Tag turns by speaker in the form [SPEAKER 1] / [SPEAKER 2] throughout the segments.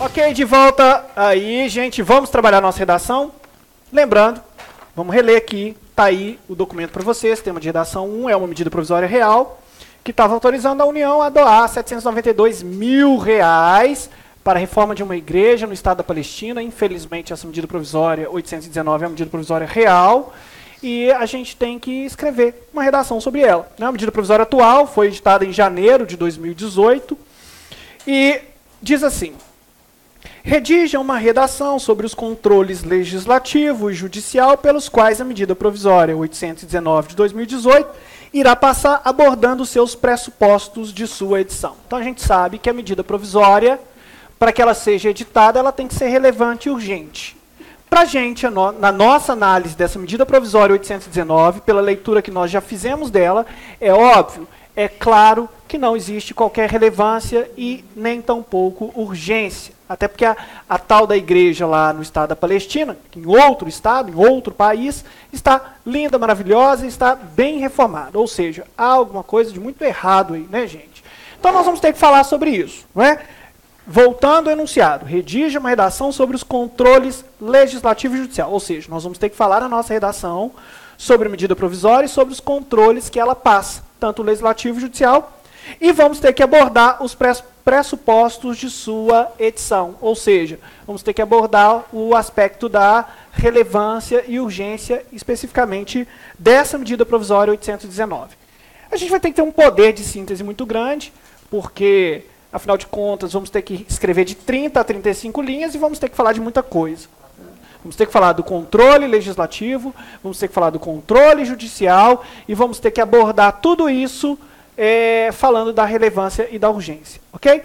[SPEAKER 1] Ok, de volta aí, gente. Vamos trabalhar nossa redação. Lembrando, vamos reler aqui. Está aí o documento para vocês. Tema de redação 1 é uma medida provisória real que estava autorizando a União a doar R$792 mil para a reforma de uma igreja no estado da Palestina. Infelizmente, essa medida provisória 819 é uma medida provisória real e a gente tem que escrever uma redação sobre ela. A medida provisória atual foi editada em janeiro de 2018 e diz assim: redige uma redação sobre os controles legislativo e judicial pelos quais a medida provisória 819 de 2018 irá passar abordando seus pressupostos de sua edição. Então a gente sabe que a medida provisória, para que ela seja editada, ela tem que ser relevante e urgente. Para a gente, na nossa análise dessa medida provisória 819, pela leitura que nós já fizemos dela, é óbvio, é claro que não existe qualquer relevância e nem tampouco urgência. Até porque a tal da igreja lá no estado da Palestina, em outro estado, em outro país, está linda, maravilhosa e está bem reformada. Ou seja, há alguma coisa de muito errado aí, né, gente? Então nós vamos ter que falar sobre isso, não é? Voltando ao enunciado, redija uma redação sobre os controles legislativo e judicial. Ou seja, nós vamos ter que falar na nossa redação sobre a medida provisória e sobre os controles que ela passa, tanto legislativo e judicial, e vamos ter que abordar os pressupostos de sua edição. Ou seja, vamos ter que abordar o aspecto da relevância e urgência, especificamente dessa medida provisória 819. A gente vai ter que ter um poder de síntese muito grande, porque, afinal de contas, vamos ter que escrever de 30 a 35 linhas e vamos ter que falar de muita coisa. Vamos ter que falar do controle legislativo, vamos ter que falar do controle judicial e vamos ter que abordar tudo isso falando da relevância e da urgência. Ok?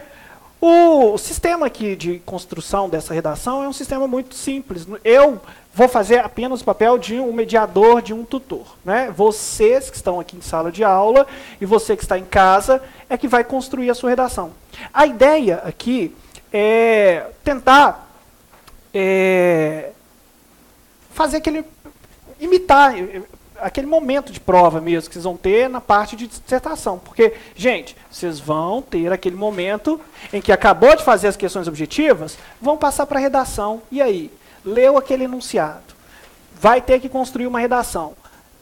[SPEAKER 1] O sistema aqui de construção dessa redação é um sistema muito simples. Eu vou fazer apenas o papel de um mediador, de um tutor, né? Vocês que estão aqui em sala de aula e você que está em casa é que vai construir a sua redação. A ideia aqui é tentar fazer imitar aquele momento de prova mesmo que vocês vão ter na parte de dissertação. Porque, gente, vocês vão ter aquele momento em que acabou de fazer as questões objetivas, vão passar para a redação. E aí? Leu aquele enunciado. Vai ter que construir uma redação.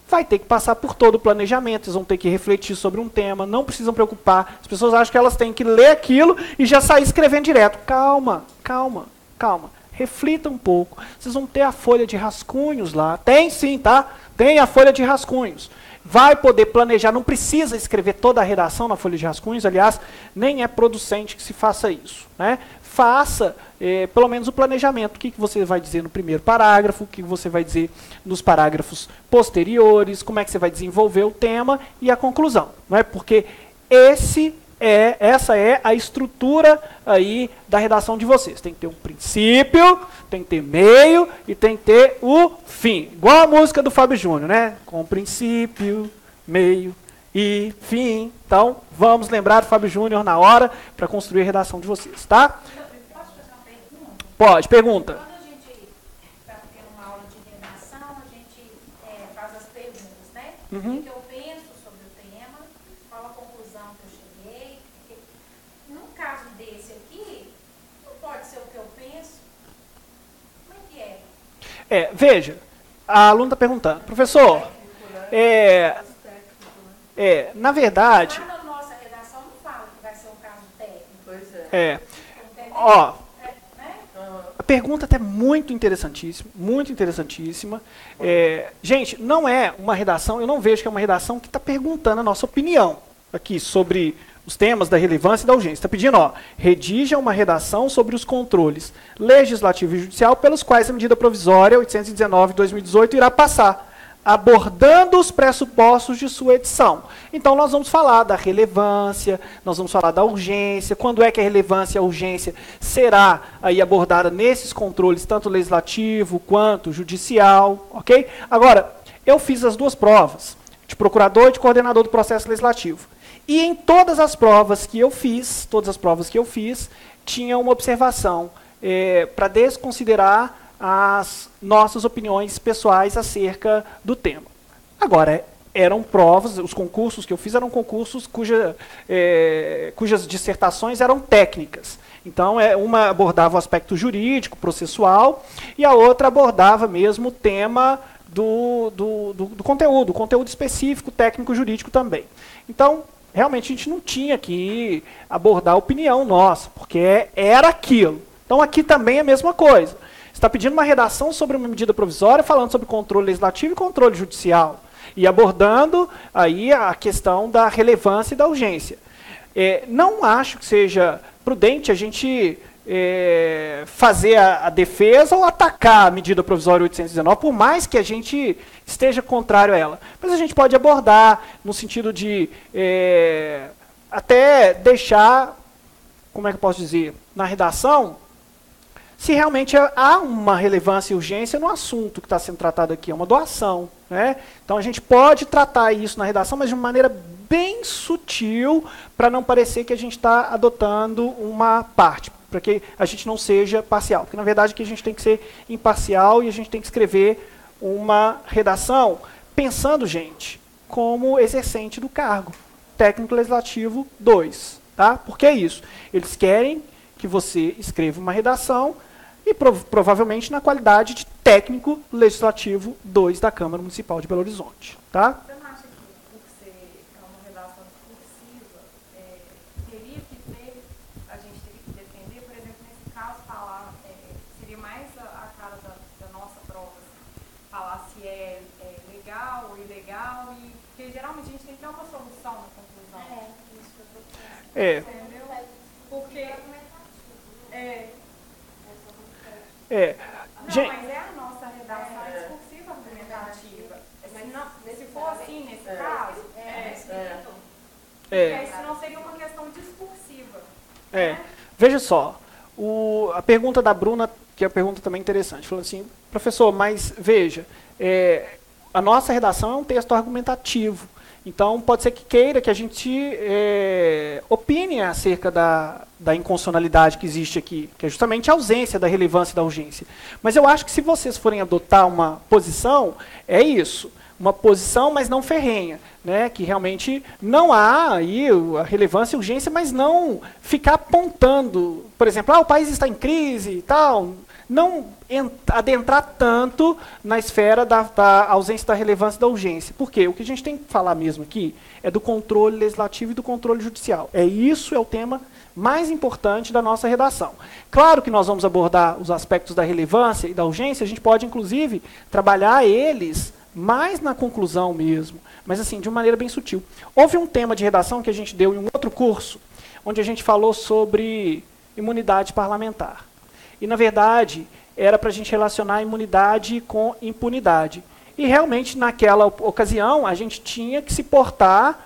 [SPEAKER 1] Vai ter que passar por todo o planejamento, vocês vão ter que refletir sobre um tema, não precisam preocupar. As pessoas acham que elas têm que ler aquilo e já sair escrevendo direto. Calma, calma, calma. Reflita um pouco. Vocês vão ter a folha de rascunhos lá. Tem sim, tá? Tem a folha de rascunhos. Vai poder planejar, não precisa escrever toda a redação na folha de rascunhos, aliás, nem é producente que se faça isso, né? Faça, pelo menos, o planejamento. O que você vai dizer no primeiro parágrafo, o que você vai dizer nos parágrafos posteriores, como é que você vai desenvolver o tema e a conclusão, não é? Porque essa é a estrutura aí da redação de vocês. Tem que ter um princípio, tem que ter meio e tem que ter o fim. Igual a música do Fábio Júnior, né? Com princípio, meio e fim. Então, vamos lembrar do Fábio Júnior na hora para construir a redação de vocês, tá?
[SPEAKER 2] Posso fazer uma pergunta?
[SPEAKER 1] Pode, pergunta.
[SPEAKER 2] Quando a gente está tendo uma aula de redação, a gente faz as perguntas, né?
[SPEAKER 1] Uhum.
[SPEAKER 2] O que eu penso sobre o tema, qual a conclusão que eu cheguei. No caso desse aqui, não pode ser o que eu penso. Como é que é?
[SPEAKER 1] Veja, a aluna está perguntando, professor, na verdade...
[SPEAKER 2] Lá na nossa redação não fala que vai ser um caso técnico.
[SPEAKER 3] Pois é.
[SPEAKER 1] Ó,
[SPEAKER 2] Né?
[SPEAKER 1] a pergunta até muito interessantíssima, muito interessantíssima. Gente, não é uma redação, eu não vejo que é uma redação que está perguntando a nossa opinião aqui sobre os temas da relevância e da urgência. Está pedindo, redija uma redação sobre os controles legislativo e judicial pelos quais a medida provisória 819 de 2018 irá passar, abordando os pressupostos de sua edição. Então, nós vamos falar da relevância, nós vamos falar da urgência, quando é que a relevância e a urgência será aí abordada nesses controles, tanto legislativo quanto judicial, ok? Agora, eu fiz as duas provas, de procurador e de coordenador do processo legislativo. E em todas as provas que eu fiz, tinha uma observação para desconsiderar as nossas opiniões pessoais acerca do tema. Agora, eram provas, os concursos que eu fiz eram concursos cujas dissertações eram técnicas. Então, uma abordava o aspecto jurídico, processual, e a outra abordava mesmo o tema do conteúdo, conteúdo específico, técnico, jurídico também. Então, realmente a gente não tinha que abordar a opinião nossa, porque era aquilo. Então, aqui também é a mesma coisa. Você está pedindo uma redação sobre uma medida provisória, falando sobre controle legislativo e controle judicial, e abordando aí a questão da relevância e da urgência. Não acho que seja prudente a gente fazer a defesa ou atacar a medida provisória 819, por mais que a gente esteja contrário a ela. Mas a gente pode abordar no sentido de até deixar, como é que eu posso dizer, na redação, se realmente há uma relevância e urgência no assunto que está sendo tratado aqui, é uma doação, né? Então a gente pode tratar isso na redação, mas de uma maneira bem sutil, para não parecer que a gente está adotando uma parte, para que a gente não seja parcial. Porque na verdade aqui a gente tem que ser imparcial e a gente tem que escrever uma redação pensando, gente, como exercente do cargo técnico legislativo 2. Tá? Por que isso? Eles querem que você escreva uma redação e provavelmente na qualidade de técnico legislativo 2 da Câmara Municipal de Belo Horizonte. Tá?
[SPEAKER 2] Você não acha que, por ser uma redação discursiva, teria que ter, a gente teria que defender, por exemplo, nesse caso, falar, seria mais a cara da nossa prova, falar se é legal ou ilegal, porque geralmente a gente tem que ter uma solução na conclusão. Isso que eu estou pensando. Entendeu? Porque... Não, mas é a nossa redação discursiva argumentativa. Se for assim, nesse caso, porque senão seria uma questão discursiva.
[SPEAKER 1] Veja só, a pergunta da Bruna, que é uma pergunta também interessante, falou assim, professor, mas veja, a nossa redação é um texto argumentativo, então pode ser que queira que a gente opine acerca da inconstitucionalidade que existe aqui, que é justamente a ausência da relevância e da urgência. Mas eu acho que se vocês forem adotar uma posição, é isso, uma posição, mas não ferrenha, né, que realmente não há aí a relevância e urgência, mas não ficar apontando, por exemplo, o país está em crise e tal, não adentrar tanto na esfera da ausência da relevância e da urgência. Por quê? O que a gente tem que falar mesmo aqui é do controle legislativo e do controle judicial. Isso é o tema mais importante da nossa redação. Claro que nós vamos abordar os aspectos da relevância e da urgência, a gente pode, inclusive, trabalhar eles mais na conclusão mesmo, mas assim, de uma maneira bem sutil. Houve um tema de redação que a gente deu em um outro curso, onde a gente falou sobre imunidade parlamentar. E, na verdade, era para a gente relacionar imunidade com impunidade. E, realmente, naquela ocasião, a gente tinha que se portar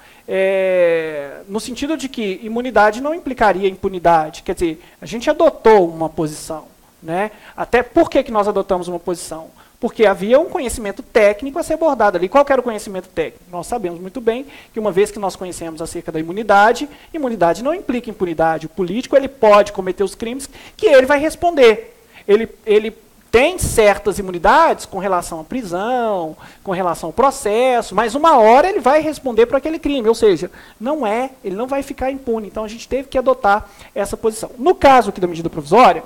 [SPEAKER 1] no sentido de que imunidade não implicaria impunidade. Quer dizer, a gente adotou uma posição. Né? Até por que nós adotamos uma posição? Porque havia um conhecimento técnico a ser abordado ali. Qual que era o conhecimento técnico? Nós sabemos muito bem que uma vez que nós conhecemos acerca da imunidade, imunidade não implica impunidade. O político ele pode cometer os crimes que ele vai responder. Ele tem certas imunidades com relação à prisão, com relação ao processo, mas uma hora ele vai responder por aquele crime. Ou seja, ele não vai ficar impune. Então a gente teve que adotar essa posição. No caso aqui da medida provisória,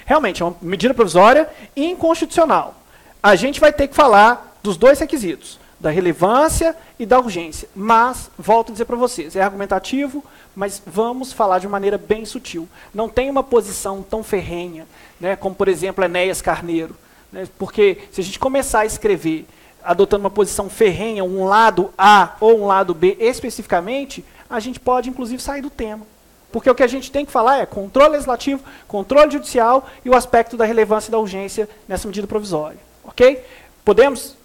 [SPEAKER 1] realmente, é uma medida provisória inconstitucional. A gente vai ter que falar dos dois requisitos, da relevância e da urgência. Mas, volto a dizer para vocês, é argumentativo, mas vamos falar de maneira bem sutil. Não tem uma posição tão ferrenha, né, como, por exemplo, Enéas Carneiro. Né, porque se a gente começar a escrever adotando uma posição ferrenha, um lado A ou um lado B especificamente, a gente pode, inclusive, sair do tema. Porque o que a gente tem que falar é controle legislativo, controle judicial e o aspecto da relevância e da urgência nessa medida provisória. Ok? Podemos?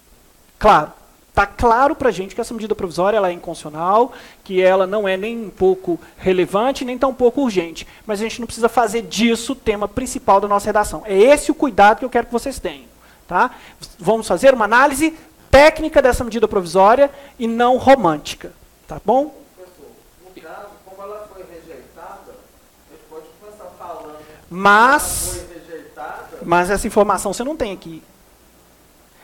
[SPEAKER 1] Claro. Está claro para a gente que essa medida provisória ela é inconstitucional, que ela não é nem um pouco relevante, nem tão pouco urgente. Mas a gente não precisa fazer disso o tema principal da nossa redação. É esse o cuidado que eu quero que vocês tenham. Tá? Vamos fazer uma análise técnica dessa medida provisória e não romântica. Tá bom? Mas essa informação você não tem aqui.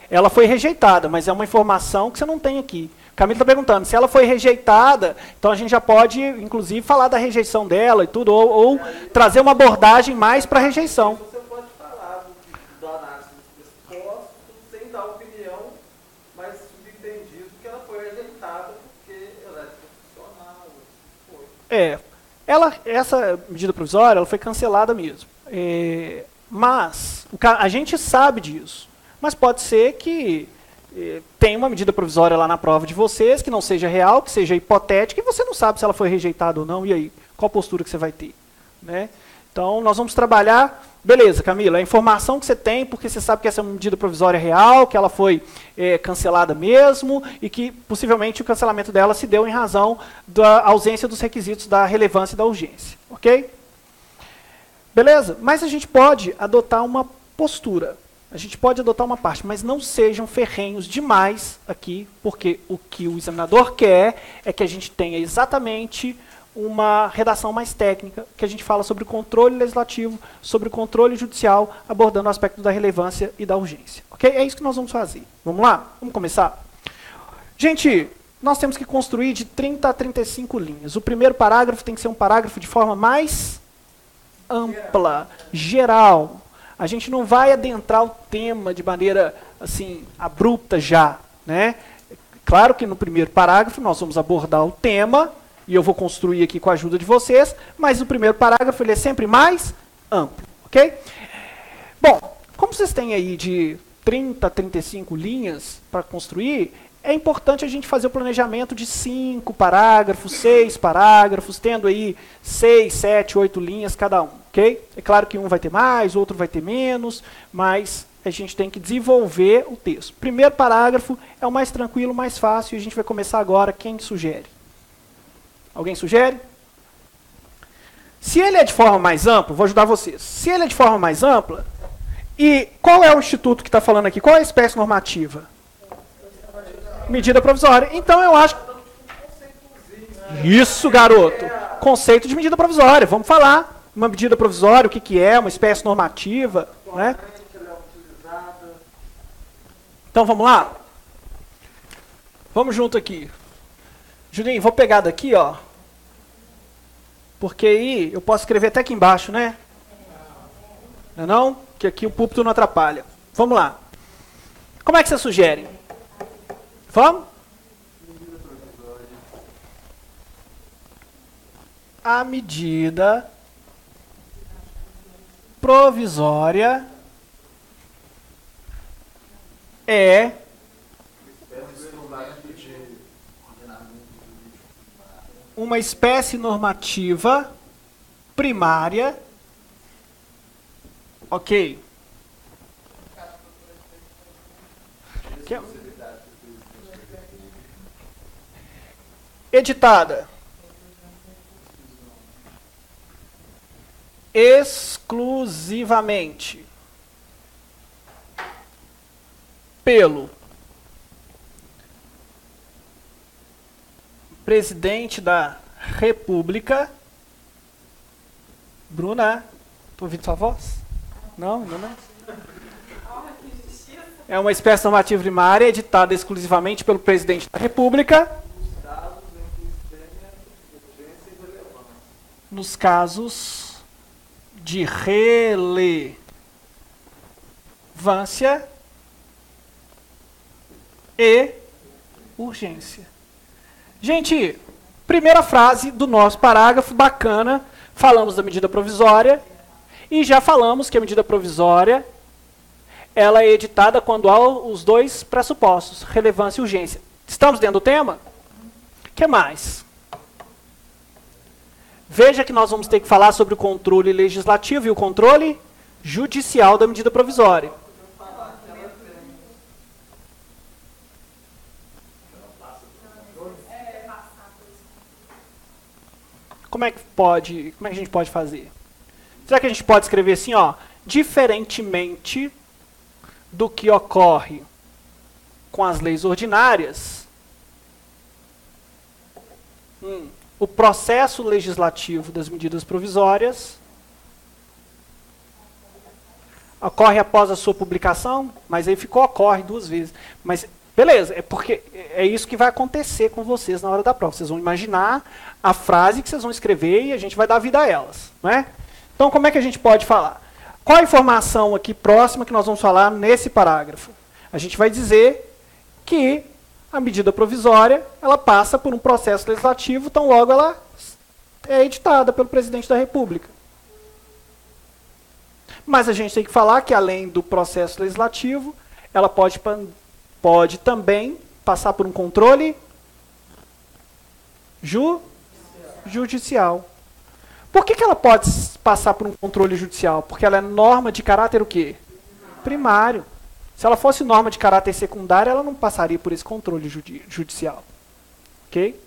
[SPEAKER 1] ela foi rejeitada, mas é uma informação que você não tem aqui. Camila está perguntando, se ela foi rejeitada, então a gente já pode, inclusive, falar da rejeição dela e tudo, ou trazer uma abordagem mais para a rejeição.
[SPEAKER 3] Você pode falar da análise dos pressupostos, sem dar opinião, mas subentendido que ela foi rejeitada porque ela é constitucional.
[SPEAKER 1] Essa medida provisória ela foi cancelada mesmo. Mas a gente sabe disso. Mas pode ser que tem uma medida provisória lá na prova de vocês, que não seja real, que seja hipotética, e você não sabe se ela foi rejeitada ou não, e aí? Qual postura que você vai ter? Né? Então, nós vamos trabalhar... Beleza, Camila, a informação que você tem, porque você sabe que essa é uma medida provisória real, que ela foi cancelada mesmo, e que possivelmente o cancelamento dela se deu em razão da ausência dos requisitos da relevância e da urgência. Ok? Beleza? Mas a gente pode adotar uma postura. A gente pode adotar uma parte, mas não sejam ferrenhos demais aqui, porque o que o examinador quer é que a gente tenha exatamente uma redação mais técnica, que a gente fala sobre o controle legislativo, sobre o controle judicial, abordando o aspecto da relevância e da urgência. Ok? É isso que nós vamos fazer. Vamos lá? Vamos começar? Gente, nós temos que construir de 30 a 35 linhas. O primeiro parágrafo tem que ser um parágrafo de forma mais ampla, geral. A gente não vai adentrar o tema de maneira assim abrupta já, né? Claro que no primeiro parágrafo nós vamos abordar o tema e eu vou construir aqui com a ajuda de vocês, mas o primeiro parágrafo ele é sempre mais amplo, ok? Bom, como vocês têm aí de 30 a 35 linhas para construir, é importante a gente fazer o planejamento de 5 parágrafos, 6 parágrafos, tendo aí 6, 7, 8 linhas cada um, ok? É claro que um vai ter mais, outro vai ter menos, mas a gente tem que desenvolver o texto. Primeiro parágrafo é o mais tranquilo, mais fácil, e a gente vai começar agora. Quem sugere? Alguém sugere? Se ele é de forma mais ampla, vou ajudar vocês. Se ele é de forma mais ampla, e qual é o instituto que está falando aqui? Qual é a espécie normativa? Medida provisória. Então eu acho... Isso, garoto. Conceito de medida provisória. Vamos falar. Uma medida provisória, o que, que é, uma espécie normativa. Né? Então vamos lá? Vamos junto aqui. Julinho, vou pegar daqui, ó. Porque aí eu posso escrever até aqui embaixo, né? Não é não? Que aqui o púlpito não atrapalha. Vamos lá. Como é que você sugere? Vamos? A medida provisória é uma espécie normativa primária, ok? Editada exclusivamente pelo presidente da República. Bruna, estou ouvindo sua voz? Não, ainda não. É uma espécie normativa primária editada exclusivamente pelo presidente da República. Nos casos de relevância e urgência. Gente, primeira frase do nosso parágrafo, bacana. Falamos da medida provisória e já falamos que a medida provisória ela é editada quando há os dois pressupostos, relevância e urgência. Estamos dentro do tema? O que mais? Veja que nós vamos ter que falar sobre o controle legislativo e o controle judicial da medida provisória. Como é que a gente pode fazer? Será que a gente pode escrever assim, ó, diferentemente do que ocorre com as leis ordinárias, o processo legislativo das medidas provisórias Ocorre após a sua publicação, mas aí ficou ocorre 2 vezes. Mas, beleza, é porque é isso que vai acontecer com vocês na hora da prova. Vocês vão imaginar a frase que vocês vão escrever e a gente vai dar vida a elas. Não é? Então, como é que a gente pode falar? Qual a informação aqui próxima que nós vamos falar nesse parágrafo? A gente vai dizer que a medida provisória ela passa por um processo legislativo, tão logo ela é editada pelo presidente da República. Mas a gente tem que falar que, além do processo legislativo, ela pode também passar por um controle judicial. Por que ela pode passar por um controle judicial? Porque ela é norma de caráter o quê? Primário. Se ela fosse norma de caráter secundário, ela não passaria por esse controle judicial. Ok?
[SPEAKER 3] Você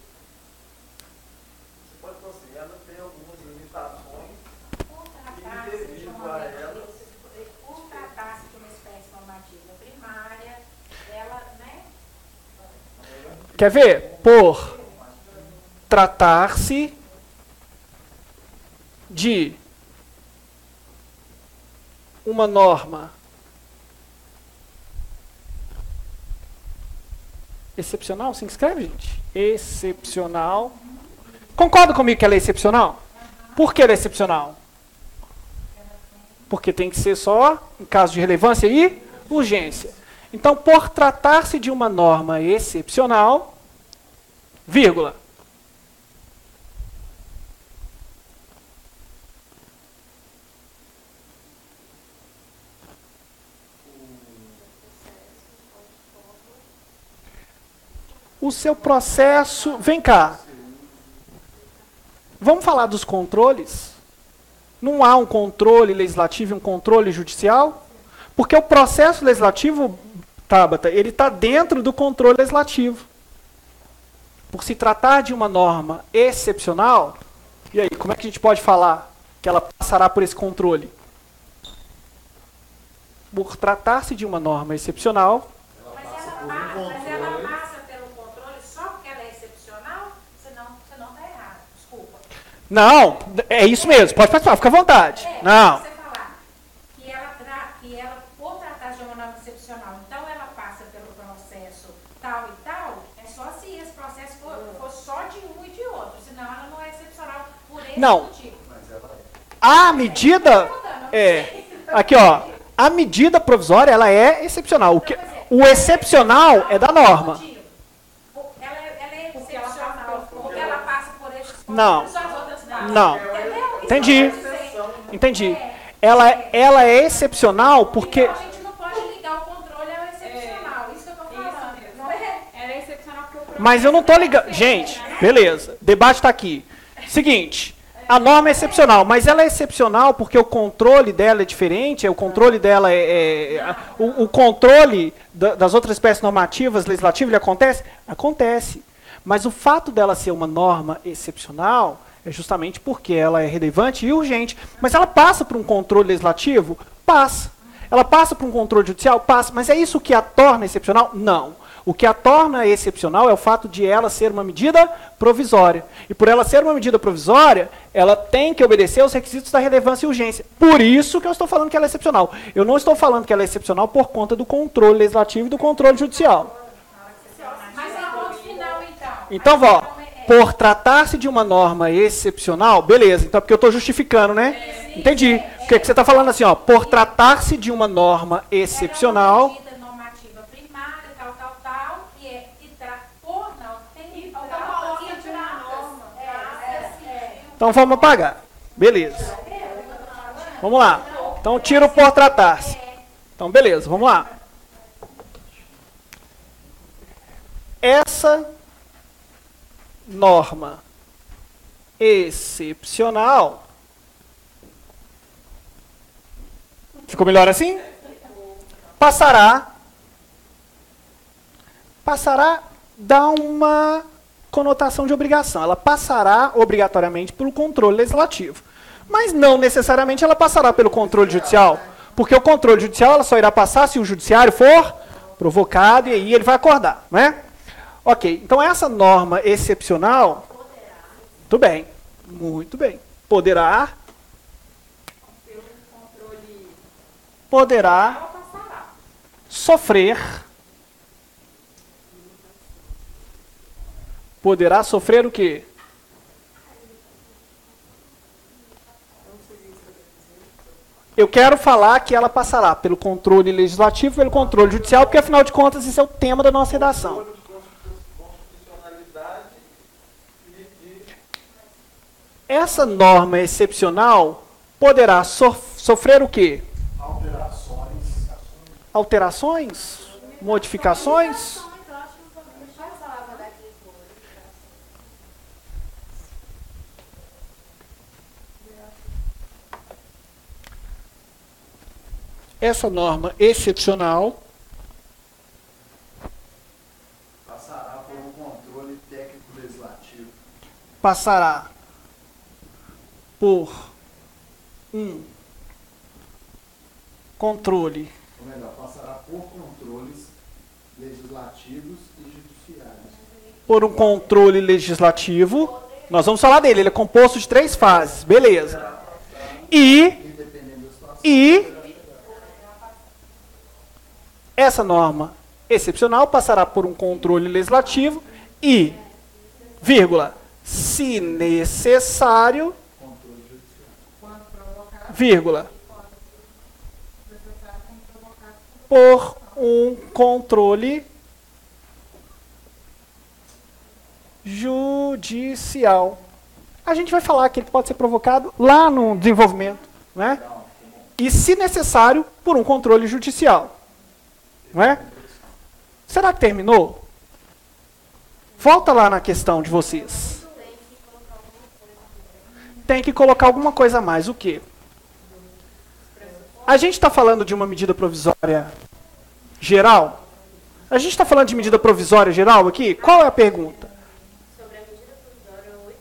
[SPEAKER 3] pode considerar que tem algumas limitações
[SPEAKER 2] Por tratar-se de uma espécie normativa primária, ela, né?
[SPEAKER 1] Quer ver? Por tratar-se de uma norma excepcional, assim que escreve, gente? Excepcional. Concorda comigo que ela é excepcional? Por que ela é excepcional? Porque tem que ser só em caso de relevância e urgência. Então, por tratar-se de uma norma excepcional, vírgula. O seu processo... Vem cá. Vamos falar dos controles? Não há um controle legislativo e um controle judicial? Porque o processo legislativo, Tabata, ele está dentro do controle legislativo. Por se tratar de uma norma excepcional, e aí, como é que a gente pode falar que ela passará por esse controle? Por tratar-se de uma norma excepcional...
[SPEAKER 2] Mas ela passa pelo controle só porque ela é excepcional? Senão você não está errado. Desculpa.
[SPEAKER 1] Não, é isso mesmo. Pode participar, fica à vontade. Não.
[SPEAKER 2] Você falar que ela, por tratar de uma norma excepcional, então ela passa pelo processo tal e tal, é só se esse processo for só de um e de outro. Senão ela não é excepcional por esse motivo.
[SPEAKER 1] A medida... Aqui, ó. A medida provisória, ela é excepcional. O excepcional é da norma.
[SPEAKER 2] Ela é excepcional porque ela passa por esses
[SPEAKER 1] Não.
[SPEAKER 2] controles, as outras não.
[SPEAKER 1] Não.
[SPEAKER 2] Entendeu?
[SPEAKER 1] Entendi. Entendi. Ela é excepcional porque...
[SPEAKER 2] Então a gente não pode ligar o controle ao excepcional. Isso que eu estou falando. Não é?
[SPEAKER 4] Ela é excepcional porque o processo...
[SPEAKER 1] Mas eu não estou ligando... Gente, beleza. Debate está aqui. Seguinte... A norma é excepcional, mas ela é excepcional porque o controle dela é diferente, o controle dela o controle das outras espécies normativas, legislativas, ele acontece? Acontece. Mas o fato dela ser uma norma excepcional é justamente porque ela é relevante e urgente. Mas ela passa por um controle legislativo? Passa. Ela passa por um controle judicial? Passa. Mas é isso que a torna excepcional? Não. O que a torna excepcional é o fato de ela ser uma medida provisória. E por ela ser uma medida provisória, ela tem que obedecer aos requisitos da relevância e urgência. Por isso que eu estou falando que ela é excepcional. Eu não estou falando que ela é excepcional por conta do controle legislativo e do controle judicial.
[SPEAKER 2] Mas é ponto final, então.
[SPEAKER 1] Então, por tratar-se de uma norma excepcional, beleza, então é porque eu estou justificando, né? Entendi. O que você está falando assim, ó, por tratar-se de uma norma excepcional...
[SPEAKER 2] Ela é uma medida normativa primária, tal, por não, tem autonomia de uma norma.
[SPEAKER 1] Então vamos apagar. Beleza. Vamos lá. Então tira o por tratar-se. Então beleza, vamos lá. Essa norma excepcional. Ficou melhor assim? Passará dá uma conotação de obrigação. Ela passará obrigatoriamente pelo controle legislativo. Mas não necessariamente ela passará pelo controle judicial. Porque o controle judicial ela só irá passar se o judiciário for provocado e aí ele vai acordar, né? Ok, então essa norma excepcional... Tudo bem, muito bem. Poderá...
[SPEAKER 4] Pelo controle
[SPEAKER 1] poderá
[SPEAKER 2] Ela passará.
[SPEAKER 1] sofrer. Poderá sofrer o quê? Eu quero falar que ela passará pelo controle legislativo, pelo controle judicial, porque afinal de contas isso é o tema da nossa redação.
[SPEAKER 3] Constitucionalidade e
[SPEAKER 1] Essa norma excepcional poderá sofrer o quê? Alterações? Modificações?
[SPEAKER 2] Eu acho que não deixar essa palavra daqui fora.
[SPEAKER 1] Essa norma excepcional
[SPEAKER 4] Passará por um controle técnico legislativo.
[SPEAKER 1] passará por um controle,
[SPEAKER 4] Ou melhor, passará por controles legislativos e judiciários.
[SPEAKER 1] por um controle legislativo. Nós vamos falar dele, ele é composto de 3 fases, beleza. E
[SPEAKER 4] Dependendo da situação.
[SPEAKER 1] Essa norma excepcional passará por um controle legislativo e, vírgula, se necessário,
[SPEAKER 4] Controle judiciário.
[SPEAKER 1] vírgula, por um controle judicial. A gente vai falar que ele pode ser provocado lá no desenvolvimento, né? E, se necessário, por um controle judicial. Não é? Será que terminou? Volta lá na questão de vocês. Tem que colocar alguma coisa a mais. O quê? A gente está falando de uma medida provisória geral? A gente está falando de medida provisória geral aqui? Qual é a pergunta?
[SPEAKER 2] Sobre a medida provisória 8.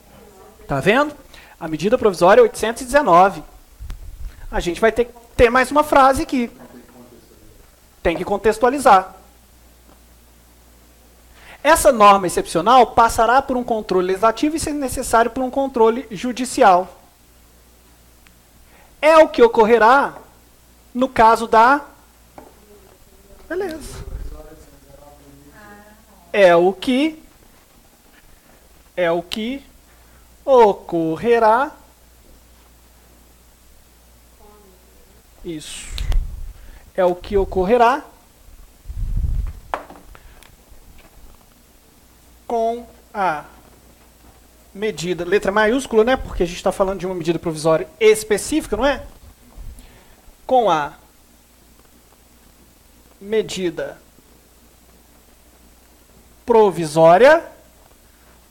[SPEAKER 1] Tá vendo? A medida provisória é 819. A gente vai ter que ter mais uma frase aqui. Tem que contextualizar. Essa norma excepcional passará por um controle legislativo e, se necessário, por um controle judicial. É o que ocorrerá no caso da... Beleza. É o que ocorrerá. Isso. É o que ocorrerá com a medida, letra maiúscula, né? Porque a gente está falando de uma medida provisória específica, não é? Com a medida provisória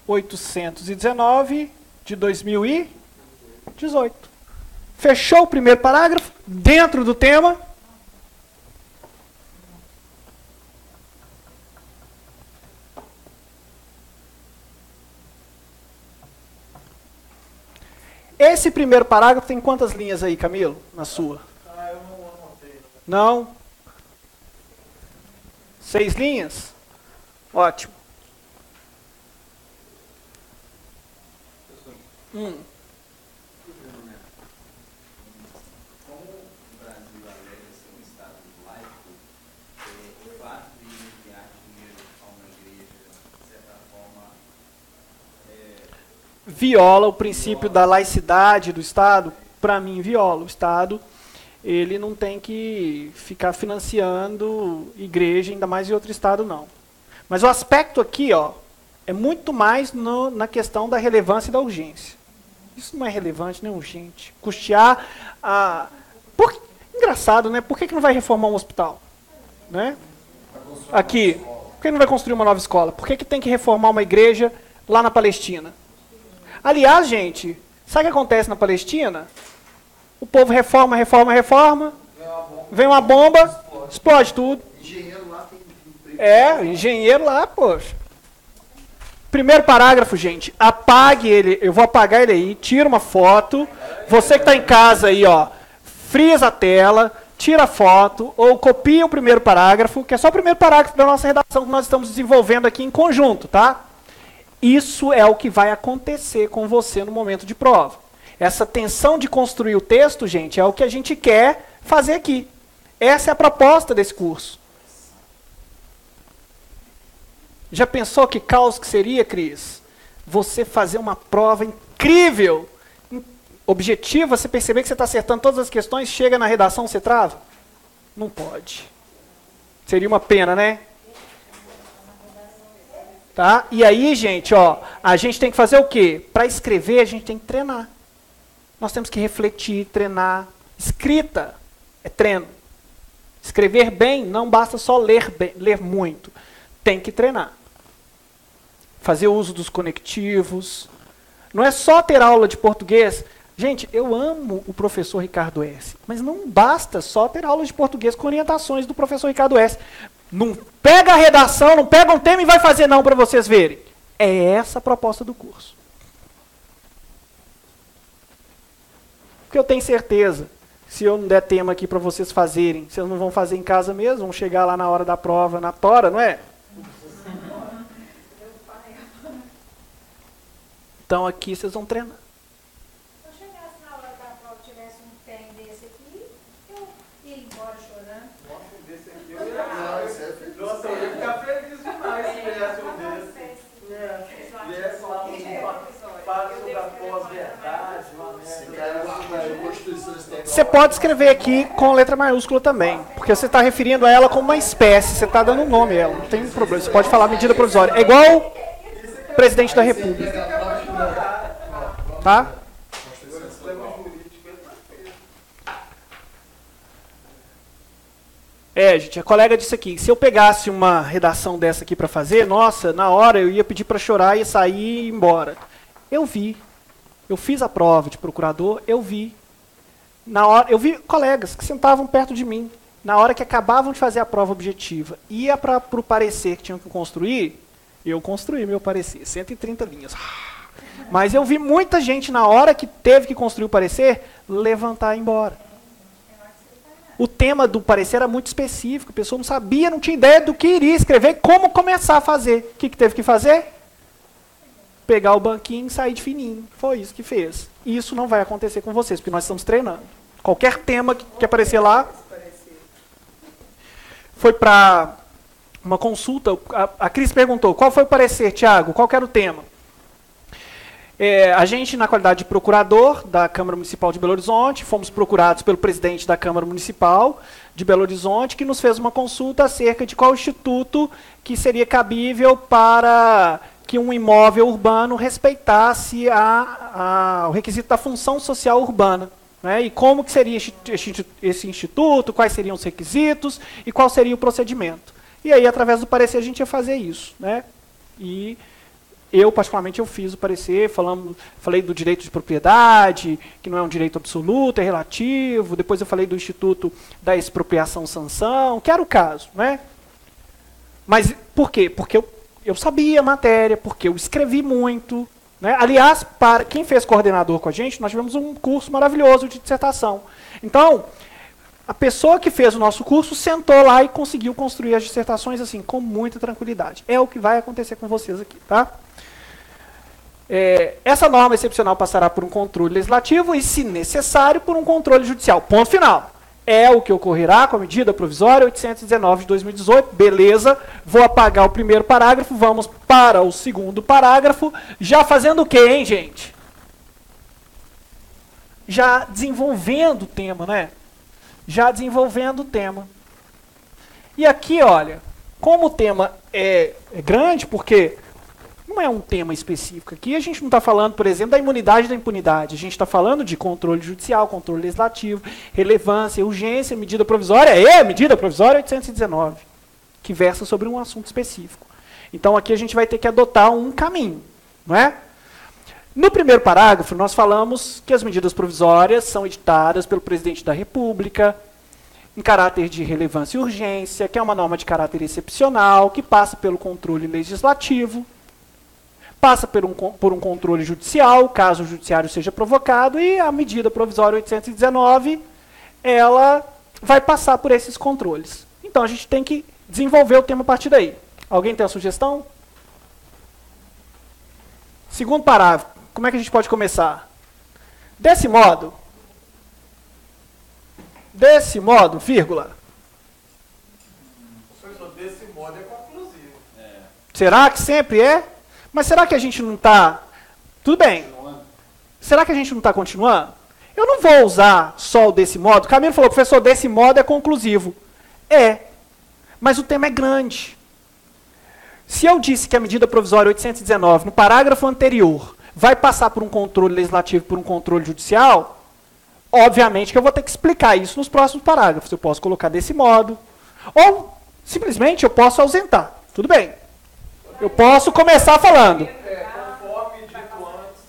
[SPEAKER 1] 819 de 2018. Fechou o primeiro parágrafo? Dentro do tema. Esse primeiro parágrafo tem quantas linhas aí, Camilo? Na sua?
[SPEAKER 3] eu não anotei.
[SPEAKER 1] Não? 6 linhas? Ótimo.
[SPEAKER 5] Como o Brasil alega ser um Estado laico, o fato de enviar dinheiro a uma igreja, de certa forma,
[SPEAKER 1] Viola o princípio da laicidade do Estado? Para mim, viola. O Estado, ele não tem que ficar financiando igreja, ainda mais em outro Estado, não. Mas o aspecto aqui, ó, é muito mais na questão da relevância e da urgência. Isso não é relevante nem urgente. Custear a... Engraçado, né? Por que não vai reformar um hospital? Né? Aqui, por que não vai construir uma nova escola? Por que tem que reformar uma igreja lá na Palestina? Aliás, gente, sabe o que acontece na Palestina? O povo reforma, vem uma bomba, explode tudo.
[SPEAKER 4] Engenheiro lá tem emprego.
[SPEAKER 1] Engenheiro lá, poxa. Primeiro parágrafo, gente, apague ele, eu vou apagar ele aí, tira uma foto. Você que está em casa aí, ó, frisa a tela, tira a foto, ou copia o primeiro parágrafo, que é só o primeiro parágrafo da nossa redação que nós estamos desenvolvendo aqui em conjunto, tá? Isso é o que vai acontecer com você no momento de prova. Essa tensão de construir o texto, gente, é o que a gente quer fazer aqui. Essa é a proposta desse curso. Já pensou que caos que seria, Cris? Você fazer uma prova incrível, objetiva, você perceber que você está acertando todas as questões, chega na redação, você trava? Não pode. Seria uma pena, né? Tá? E aí, gente, ó, a gente tem que fazer o quê? Para escrever, a gente tem que treinar. Nós temos que refletir, treinar. Escrita é treino. Escrever bem não basta só ler bem, ler muito. Tem que treinar. Fazer uso dos conectivos. Não é só ter aula de português. Gente, eu amo o professor Ricardo S., mas não basta só ter aula de português com orientações do professor Ricardo S. Não pega a redação, não pega um tema e vai fazer não para vocês verem. É essa a proposta do curso. Porque eu tenho certeza, se eu não der tema aqui para vocês fazerem, vocês não vão fazer em casa mesmo, vão chegar lá na hora da prova, na tora, não é? Então aqui vocês vão treinar.
[SPEAKER 2] Se eu chegasse na hora da prova e tivesse um trem desse aqui, eu ia embora chorando.
[SPEAKER 3] Nossa, desse aqui eu ia. Nossa, eu ia ficar feliz demais se tivesse um desse. Viesse lá para sobre a pós-verdade, uma merda.
[SPEAKER 1] Você pode escrever aqui com letra maiúscula também, porque você está referindo a ela como uma espécie, você está dando um nome a ela, não tem problema. Você pode falar medida provisória. É igual o presidente da República. Tá? Gente, a colega disse aqui, se eu pegasse uma redação dessa aqui para fazer, nossa, na hora eu ia pedir para chorar, ia sair e ir embora. Eu vi. Eu fiz a prova de procurador, eu vi. Na hora, eu vi colegas que sentavam perto de mim. Na hora que acabavam de fazer a prova objetiva, ia para o parecer que tinham que construir, eu construí meu parecer, 130 linhas. Mas eu vi muita gente, na hora que teve que construir o parecer, levantar e ir embora. O tema do parecer era muito específico, a pessoa não sabia, não tinha ideia do que iria escrever, como começar a fazer. O que teve que fazer? Pegar o banquinho e sair de fininho. Foi isso que fez. E isso não vai acontecer com vocês, porque nós estamos treinando. Qualquer tema que aparecer lá, foi para uma consulta, a Cris perguntou, qual foi o parecer, Tiago? Qual que era o tema? A gente, na qualidade de procurador da Câmara Municipal de Belo Horizonte, fomos procurados pelo presidente da Câmara Municipal de Belo Horizonte, que nos fez uma consulta acerca de qual instituto que seria cabível para que um imóvel urbano respeitasse o requisito da função social urbana. Né? E como que seria esse instituto, quais seriam os requisitos e qual seria o procedimento. E aí, através do parecer, a gente ia fazer isso. Né? E eu, particularmente, eu fiz o parecer, falei do direito de propriedade, que não é um direito absoluto, é relativo. Depois eu falei do Instituto da Expropriação-Sanção, que era o caso. Né? Mas por quê? Porque eu sabia a matéria, porque eu escrevi muito. Né? Aliás, para quem fez coordenador com a gente, nós tivemos um curso maravilhoso de dissertação. Então, a pessoa que fez o nosso curso sentou lá e conseguiu construir as dissertações assim, com muita tranquilidade. É o que vai acontecer com vocês aqui. Tá? Essa norma excepcional passará por um controle legislativo e, se necessário, por um controle judicial. Ponto final. É o que ocorrerá com a medida provisória 819 de 2018. Beleza, vou apagar o primeiro parágrafo, vamos para o segundo parágrafo. Já fazendo o quê, hein, gente? Já desenvolvendo o tema, né? Já desenvolvendo o tema. E aqui, olha, como o tema é grande, porque não é um tema específico. Aqui a gente não está falando, por exemplo, da imunidade e da impunidade. A gente está falando de controle judicial, controle legislativo, relevância, urgência, medida provisória. Medida provisória 819, que versa sobre um assunto específico. Então aqui a gente vai ter que adotar um caminho. Não é? No primeiro parágrafo, nós falamos que as medidas provisórias são editadas pelo presidente da República, em caráter de relevância e urgência, que é uma norma de caráter excepcional, que passa pelo controle legislativo, passa por um controle judicial, caso o judiciário seja provocado, e a medida provisória 819, ela vai passar por esses controles. Então, a gente tem que desenvolver o tema a partir daí. Alguém tem a sugestão? Segundo parágrafo, como é que a gente pode começar? Desse modo, vírgula, Será que sempre é? Mas será que a gente não está... Tudo bem. Será que a gente não está continuando? Eu não vou usar só o desse modo. O Camilo falou, professor, desse modo é conclusivo. É. Mas o tema é grande. Se eu disse que a medida provisória 819, no parágrafo anterior, vai passar por um controle legislativo, por um controle judicial, obviamente que eu vou ter que explicar isso nos próximos parágrafos. Eu posso colocar desse modo. Ou, simplesmente, eu posso ausentar. Tudo bem. Eu posso começar falando.
[SPEAKER 3] Conforme dito antes.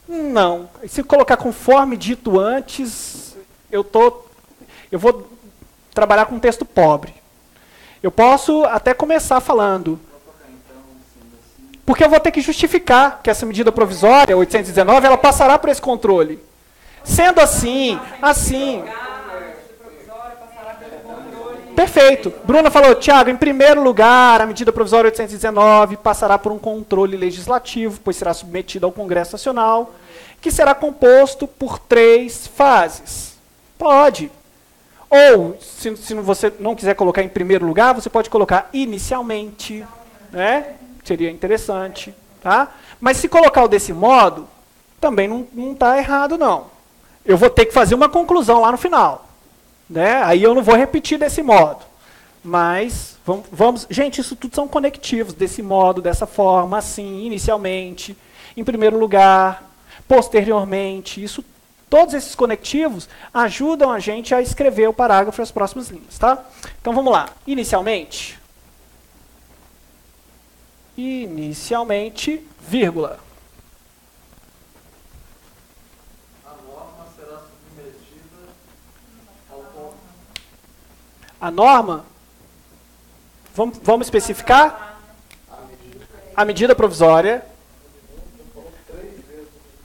[SPEAKER 1] Não. Se colocar conforme dito antes, eu vou trabalhar com um texto pobre. Eu posso até começar falando. Porque eu vou ter que justificar que essa medida provisória, 819, ela passará por esse controle. Sendo assim, perfeito. Bruna falou, Tiago, em primeiro lugar, a medida provisória 819 passará por um controle legislativo, pois será submetida ao Congresso Nacional, que será composto por 3 fases. Pode. Ou, se você não quiser colocar em primeiro lugar, você pode colocar inicialmente, né? Seria interessante, tá? Mas se colocar o desse modo, também não está errado, não. Eu vou ter que fazer uma conclusão lá no final, né? Aí eu não vou repetir desse modo. Mas, vamos... Gente, isso tudo são conectivos, desse modo, dessa forma, assim, inicialmente, em primeiro lugar, posteriormente, isso, todos esses conectivos ajudam a gente a escrever o parágrafo e as próximas linhas, tá? Então, vamos lá. Inicialmente, vírgula.
[SPEAKER 3] A norma será submetida ao...
[SPEAKER 1] A norma, vamos especificar? A medida provisória.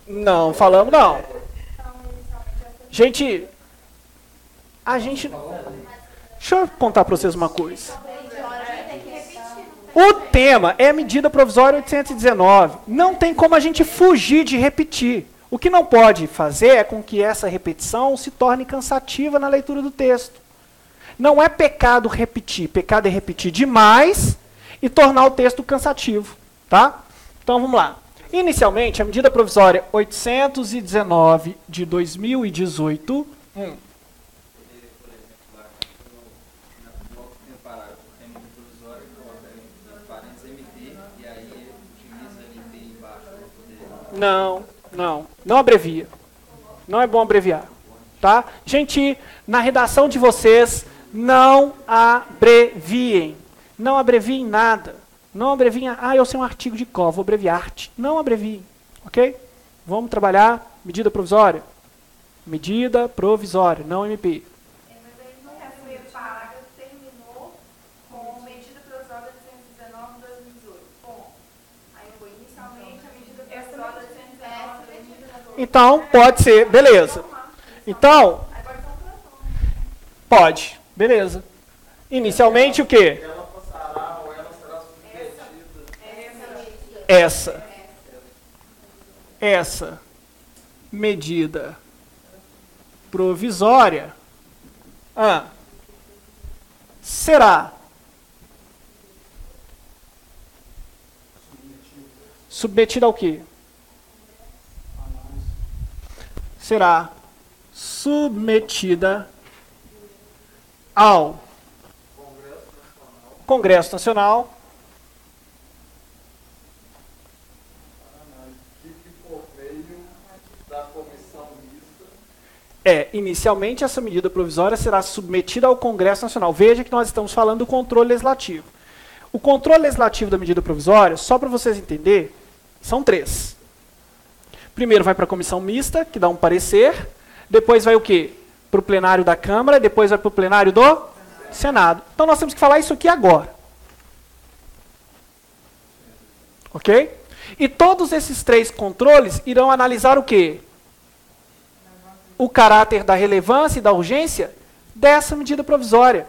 [SPEAKER 1] Não, falamos não. Gente, deixa eu contar para vocês uma coisa. O tema é a medida provisória 819. Não tem como a gente fugir de repetir. O que não pode fazer é com que essa repetição se torne cansativa na leitura do texto. Não é pecado repetir. Pecado é repetir demais e tornar o texto cansativo. Tá? Então vamos lá. Inicialmente, a medida provisória 819 de 2018... Não abrevia. Não é bom abreviar. Tá? Gente, na redação de vocês, não abreviem. Não abreviem nada. Não abreviem, eu sei um artigo de cor, vou abreviar arte. Não abreviem. Ok? Vamos trabalhar medida provisória. Medida provisória, não MP. Então, pode ser, beleza. Então, pode, beleza. Inicialmente o quê?
[SPEAKER 3] Ela passará ou ela será submetida.
[SPEAKER 1] Essa medida provisória será submetida ao quê? Será submetida ao Congresso Nacional
[SPEAKER 3] Por meio da comissão mista.
[SPEAKER 1] Inicialmente essa medida provisória será submetida ao Congresso Nacional. Veja que nós estamos falando do controle legislativo. O controle legislativo da medida provisória, só para vocês entenderem, são 3. Primeiro vai para a comissão mista, que dá um parecer. Depois vai o quê? Para o plenário da Câmara. Depois vai para o plenário do Senado. Então nós temos que falar isso aqui agora. Ok? E todos esses 3 controles irão analisar o quê? O caráter da relevância e da urgência dessa medida provisória.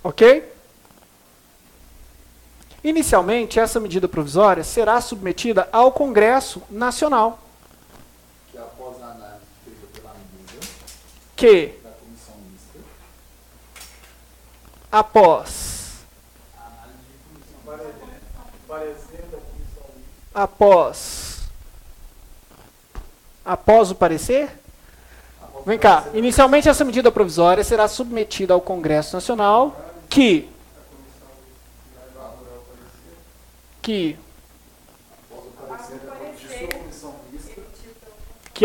[SPEAKER 1] Ok? Inicialmente, essa medida provisória será submetida ao Congresso Nacional.
[SPEAKER 4] Que após a análise feita pela mesa da comissão mista,
[SPEAKER 1] após após o parecer? Vem cá. Inicialmente, essa medida provisória será submetida ao Congresso Nacional, que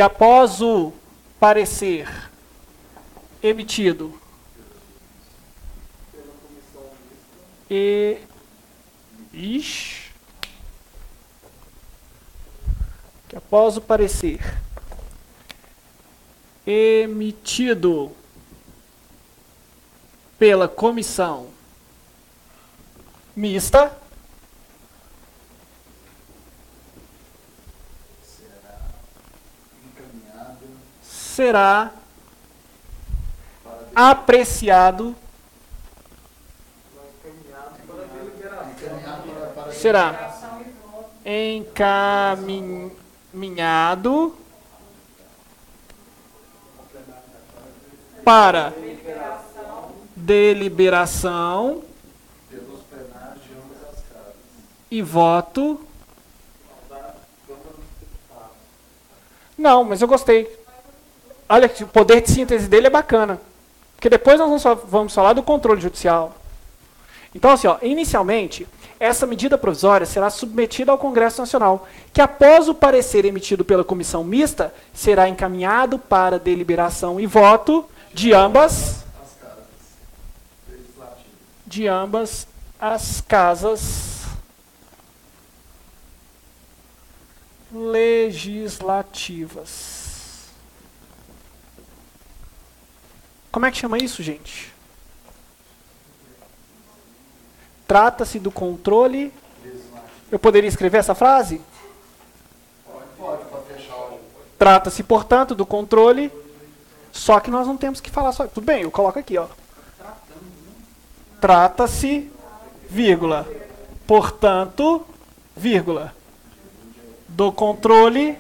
[SPEAKER 1] após o parecer emitido que após o parecer emitido pela comissão mista será apreciado, será encaminhado para deliberação e voto. Não, mas eu gostei. Olha, o poder de síntese dele é bacana. Porque depois nós vamos falar do controle judicial. Então, assim, ó, inicialmente, essa medida provisória será submetida ao Congresso Nacional, que após o parecer emitido pela comissão mista, será encaminhado para deliberação e voto de ambas as casas legislativas. Como é que chama isso, gente? Trata-se do controle. Eu poderia escrever essa frase?
[SPEAKER 4] Pode fechar.
[SPEAKER 1] Trata-se, portanto, do controle. Só que nós não temos que falar só. Tudo bem, eu coloco aqui, ó. Trata-se, vírgula, portanto, vírgula, do controle.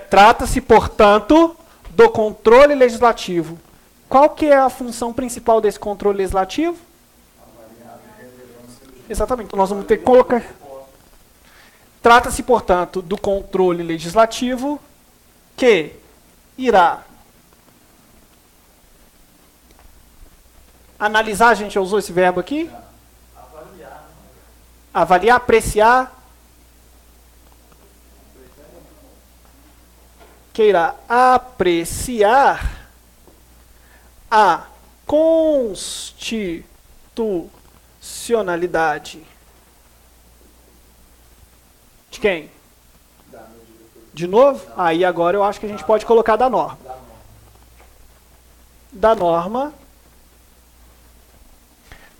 [SPEAKER 1] Trata-se, portanto, do controle legislativo. Qual que é a função principal desse controle legislativo? Exatamente, então nós vamos ter que colocar. Trata-se, portanto, do controle legislativo que irá analisar, a gente já usou esse verbo aqui? Avaliar, apreciar. Que irá apreciar a constitucionalidade de quem? De novo? Aí agora eu acho que a gente pode colocar da norma. Da norma.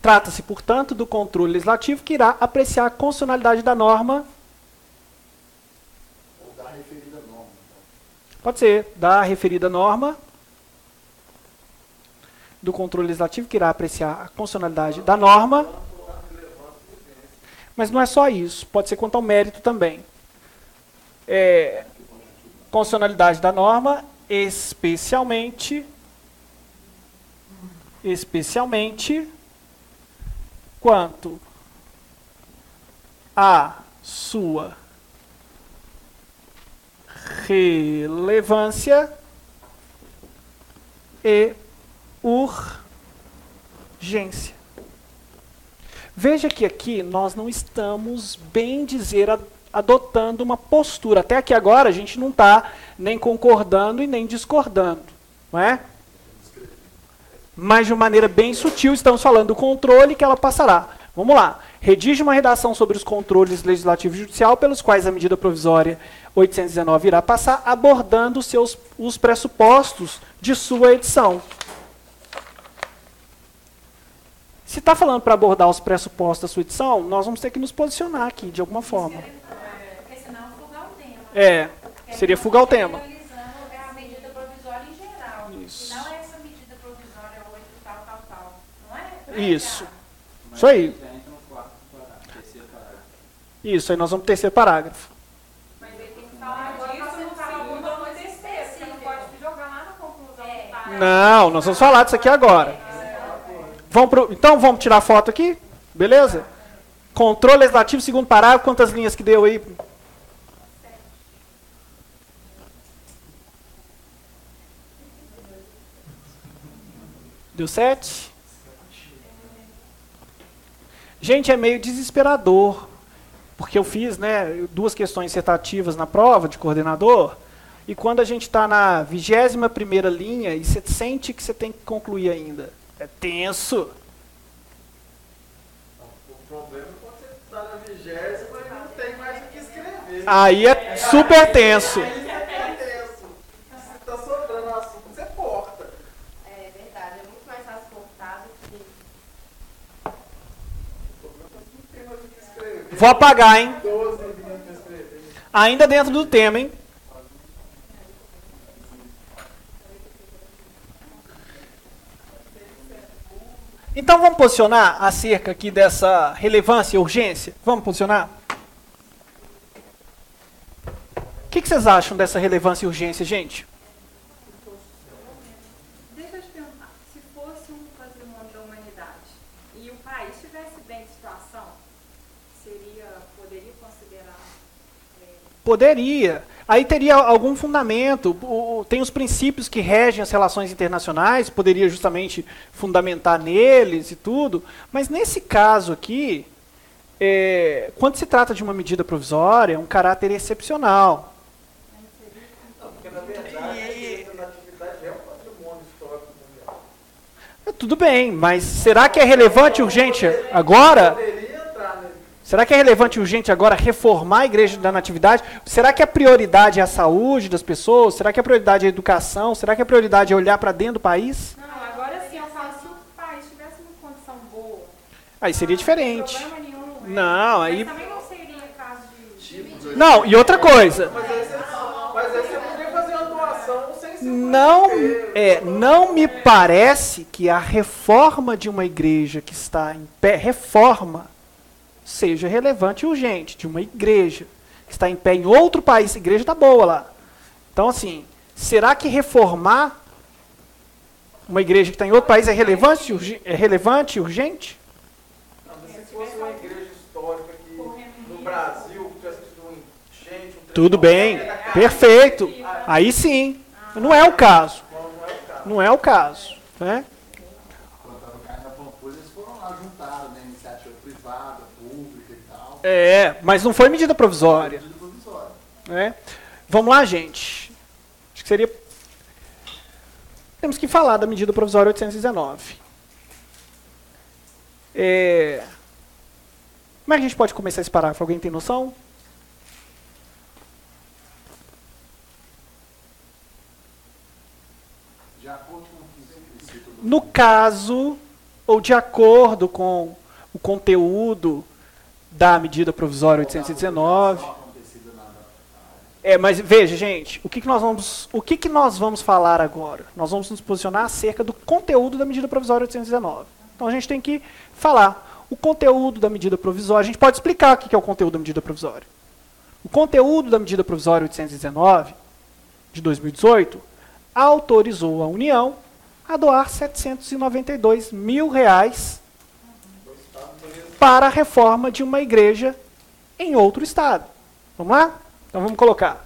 [SPEAKER 1] Trata-se, portanto, do controle legislativo que irá apreciar a constitucionalidade da norma.
[SPEAKER 4] Ou da referida norma.
[SPEAKER 1] Pode ser, da referida norma. Do controle legislativo que irá apreciar a constitucionalidade da norma. Mas não é só isso, pode ser quanto ao mérito também. Constitucionalidade da norma, especialmente quanto à sua relevância e urgência. Veja que aqui nós não estamos, bem dizer, adotando uma postura. Até aqui agora a gente não está nem concordando e nem discordando, não é? Mas de uma maneira bem sutil estamos falando do controle que ela passará. Vamos lá. Redige uma redação sobre os controles legislativo e judicial pelos quais a medida provisória 819 irá passar, abordando os pressupostos de sua edição. Se está falando para abordar os pressupostos da sua edição, nós vamos ter que nos posicionar aqui, de alguma forma.
[SPEAKER 2] Porque senão fugar o tema.
[SPEAKER 1] Seria fugar o tema.
[SPEAKER 2] É a medida provisória em geral.
[SPEAKER 1] Isso.
[SPEAKER 2] E não é essa medida provisória 8 tal. Não é?
[SPEAKER 1] Isso. Isso aí.
[SPEAKER 5] Já entra no quarto parágrafo, terceiro parágrafo.
[SPEAKER 1] Isso, aí nós vamos pro terceiro parágrafo.
[SPEAKER 2] Mas ele tem que falar agora disso no segundo ou no terceiro. Você não pode jogar lá na conclusão do parágrafo.
[SPEAKER 1] Não, nós vamos falar disso aqui agora. Então vamos tirar a foto aqui? Beleza? Controle legislativo, segundo parágrafo, quantas linhas que deu aí? Deu 7? Gente, é meio desesperador, porque eu fiz, né, 2 questões dissertativas na prova de coordenador, e quando a gente está na 21ª linha, e você sente que você tem que concluir ainda. É tenso.
[SPEAKER 3] O problema é quando você está na 20ª e não tem mais o que escrever.
[SPEAKER 1] Aí é super tenso.
[SPEAKER 3] Aí você é tenso. Se está sobrando o assunto, você corta.
[SPEAKER 2] É verdade, é muito mais fácil cortar do que...
[SPEAKER 3] O problema é que não tem mais o que escrever.
[SPEAKER 1] Vou apagar, hein?
[SPEAKER 3] 12 linhas para escrever.
[SPEAKER 1] Ainda dentro do tema, hein? Então vamos posicionar acerca aqui dessa relevância e urgência? Vamos posicionar? O que vocês acham dessa relevância e urgência, gente?
[SPEAKER 6] Deixa eu te perguntar, se fosse um patrimônio da humanidade e o país estivesse bem de situação, poderia considerar?
[SPEAKER 1] Poderia. Aí teria algum fundamento. Tem os princípios que regem as relações internacionais, poderia justamente fundamentar neles e tudo. Mas nesse caso aqui, quando se trata de uma medida provisória, é um caráter excepcional.
[SPEAKER 3] Não, porque na verdade a atividade é um patrimônio histórico mundial.
[SPEAKER 1] Tudo bem, mas será que é relevante e urgente agora?
[SPEAKER 3] Poderia entrar nele.
[SPEAKER 1] Será que é relevante e urgente agora reformar a Igreja da Natividade? Será que a prioridade é a saúde das pessoas? Será que a prioridade é a educação? Será que a prioridade é olhar para dentro do país?
[SPEAKER 6] Não, agora sim, eu falo, se o país tivesse uma condição boa,
[SPEAKER 1] Aí seria diferente.
[SPEAKER 6] problema nenhum,
[SPEAKER 1] Não,
[SPEAKER 6] mas
[SPEAKER 1] aí...
[SPEAKER 6] também não seria caso de...
[SPEAKER 1] Não, e outra coisa.
[SPEAKER 3] Mas aí você poderia fazer uma doação sem ser
[SPEAKER 1] Não me parece que a reforma de uma igreja que está em pé, reforma, seja relevante e urgente, de uma igreja que está em pé em outro país, a igreja está boa lá. Então, assim, será que reformar uma igreja que está em outro país é relevante e urgente?
[SPEAKER 3] Não, mas se fosse uma igreja histórica aqui no Brasil, que tivesse tido uma enchente,
[SPEAKER 1] Tudo bem, perfeito. Aí sim. Não é o caso. Não é o caso. Né?
[SPEAKER 4] Quando estava caindo na Pampulha, eles foram lá, juntaram, né? Iniciativa privada, pública e tal.
[SPEAKER 1] Mas não foi medida provisória.
[SPEAKER 4] Medida provisória.
[SPEAKER 1] Né? Vamos lá, gente. Acho que seria... Temos que falar da medida provisória 819. Como é que a gente pode começar esse parágrafo? Alguém tem noção?
[SPEAKER 4] De acordo com o princípio do...
[SPEAKER 1] No caso, ou de acordo com o conteúdo da medida provisória 819... mas veja, gente, o que nós vamos falar agora? Nós vamos nos posicionar acerca do conteúdo da medida provisória 819. Então a gente tem que falar o conteúdo da medida provisória. A gente pode explicar o que é o conteúdo da medida provisória. O conteúdo da medida provisória 819, de 2018, autorizou a União a doar R$ 792 mil para a reforma de uma igreja em outro estado. Vamos lá? Então vamos colocar.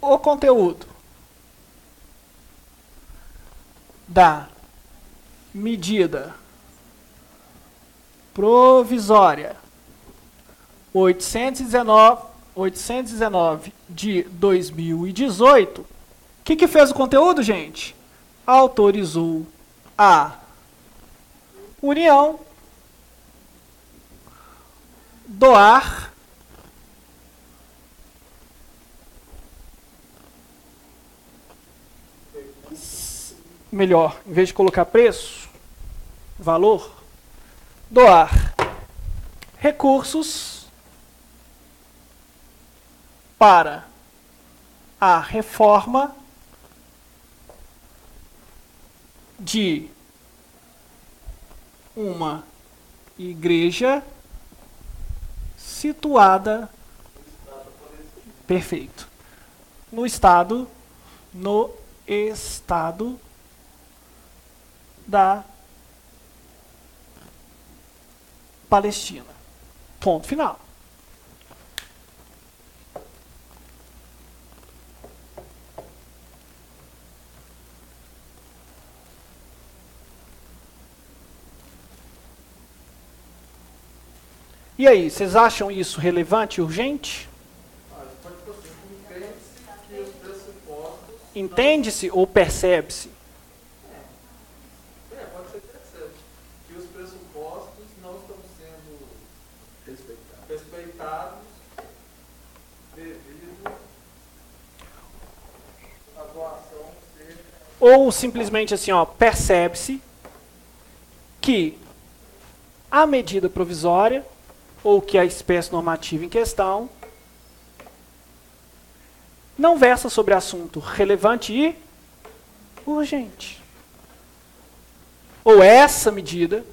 [SPEAKER 1] O conteúdo da medida provisória 819 de 2018. O que fez o conteúdo, gente? Autorizou a União doar melhor, em vez de colocar preço, valor, doar recursos para a reforma de uma igreja situada, perfeito, no estado da Palestina. Ponto final. E aí, vocês acham isso relevante e urgente? Entende-se ou percebe-se?
[SPEAKER 3] Pode ser percebe que os pressupostos não estão sendo respeitados devido à doação ser...
[SPEAKER 1] Ou simplesmente assim, ó, percebe-se que a medida provisória ou que a espécie normativa em questão não versa sobre assunto relevante e urgente. Ou essa medida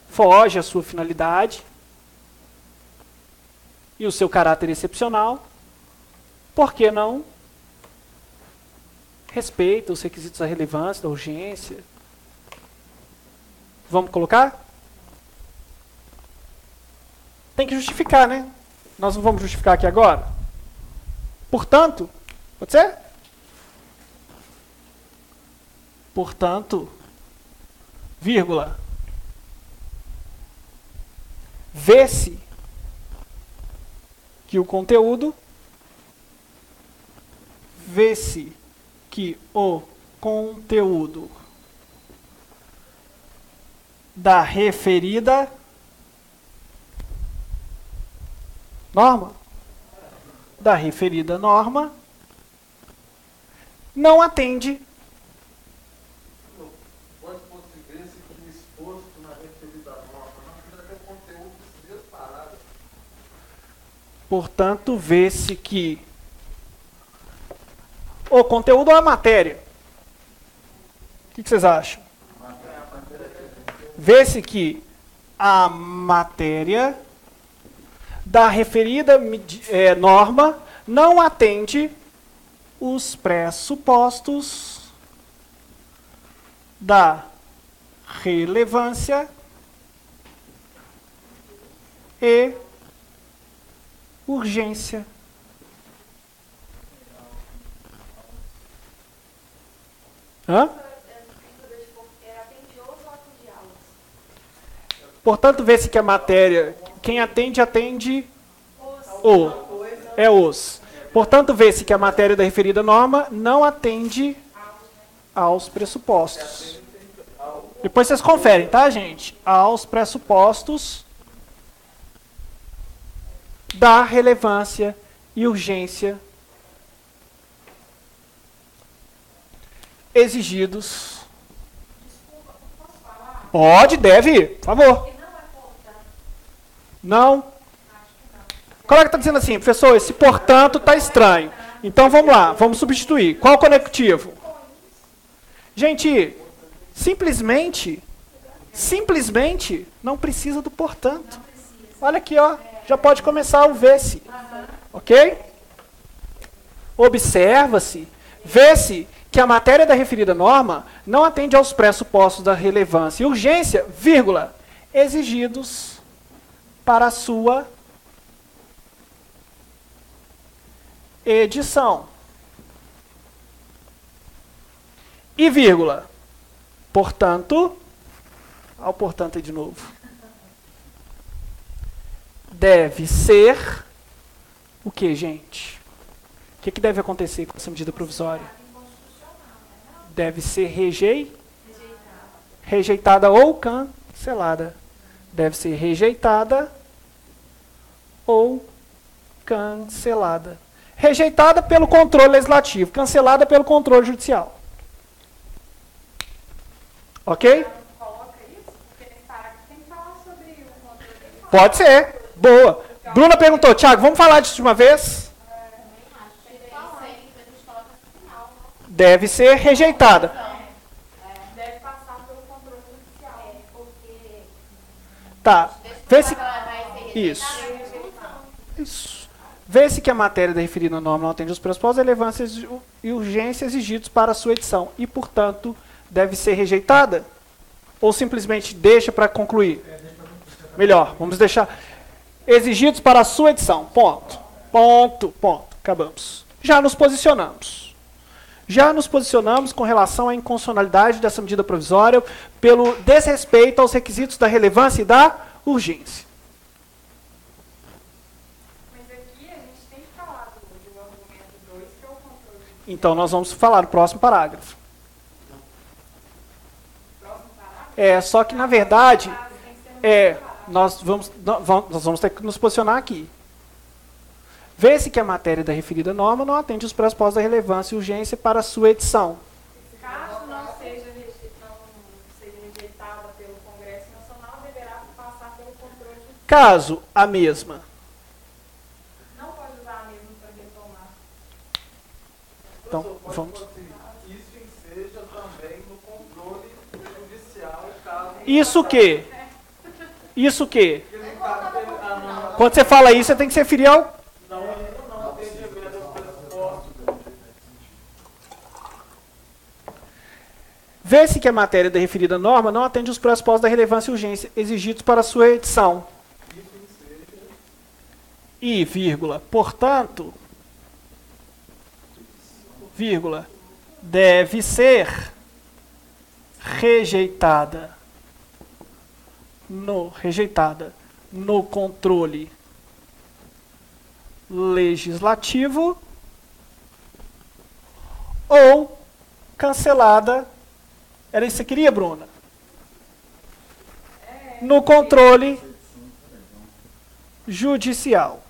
[SPEAKER 1] foge à sua finalidade e o seu caráter excepcional, porque não respeita os requisitos da relevância, da urgência. Vamos colocar? Tem que justificar, né? Nós não vamos justificar aqui agora. Portanto, pode ser? Portanto, vírgula, vê-se que o conteúdo, vê-se que o conteúdo da referida norma, não atende
[SPEAKER 3] Pode-se ver se que exposto na referida norma não precisa ter conteúdo desse parágrafo.
[SPEAKER 1] Portanto, vê-se que o conteúdo ou a matéria? O que vocês acham? Vê-se que a matéria da referida norma não atende os pressupostos da relevância e urgência. Hã? Portanto, vê-se que a matéria, quem atende, atende os. Portanto, vê-se que a matéria da referida norma não atende aos pressupostos. Depois vocês conferem, tá, gente? Aos pressupostos da relevância e urgência exigidos. Pode, deve, por favor. Não. Qual é que está dizendo assim, professor? Esse portanto está estranho. Então vamos lá, vamos substituir. Qual conectivo? Gente, simplesmente não precisa do portanto. Olha aqui, ó, já pode começar o vê-se. Ok? Observa-se, vê-se que a matéria da referida norma não atende aos pressupostos da relevância e urgência, vírgula, exigidos para a sua edição. E vírgula, portanto, ao portanto aí de novo, deve ser o que, gente? O que deve acontecer com essa medida provisória? Deve ser rejeitada ou cancelada. Deve ser rejeitada ou cancelada. Rejeitada pelo controle legislativo, cancelada pelo controle judicial. Ok? Pode ser. Boa. Bruna perguntou, Thiago, vamos falar disso de uma vez? Deve ser rejeitada.
[SPEAKER 6] Deve passar pelo controle judicial.
[SPEAKER 1] Tá. Vê-se... Isso. Vê-se que a matéria da referida norma não atende os pressupostos, relevância e urgência exigidos para a sua edição e, portanto, deve ser rejeitada? Ou simplesmente deixa para concluir? Melhor, vamos deixar. Exigidos para a sua edição. Ponto. Ponto. Ponto. Acabamos. Já nos posicionamos. Já nos posicionamos com relação à inconstitucionalidade dessa medida provisória pelo desrespeito aos requisitos da relevância e da urgência.
[SPEAKER 6] Mas aqui a gente tem que falar do argumento 2, que é o controle.
[SPEAKER 1] Então, nós vamos falar no próximo parágrafo.
[SPEAKER 6] Próximo parágrafo?
[SPEAKER 1] Só que, na verdade,
[SPEAKER 6] Tem que ser muito separado.
[SPEAKER 1] nós vamos ter que nos posicionar aqui. Vê-se que a matéria da referida norma não atende os pressupostos da relevância e urgência para a sua edição.
[SPEAKER 6] Caso não seja rejeitada pelo Congresso Nacional, deverá passar pelo controle judicial.
[SPEAKER 1] Caso a mesma.
[SPEAKER 6] Não pode usar a mesma para retomar.
[SPEAKER 1] Então,
[SPEAKER 3] Professor,
[SPEAKER 1] vamos.
[SPEAKER 3] pode ser isso enseja também no controle judicial, caso...
[SPEAKER 1] Isso o quê? Isso o quê?
[SPEAKER 3] Ele tá tendo a norma
[SPEAKER 1] Quando você fala isso, você tem que se referir ao...
[SPEAKER 3] não atendimento aos pressupostos.
[SPEAKER 1] Vê-se que a matéria da referida norma não atende os pressupostos da relevância e urgência exigidos para a sua edição. E, vírgula, portanto, vírgula, deve ser rejeitada no controle legislativo ou cancelada. Era isso que você queria, Bruna? No controle judicial.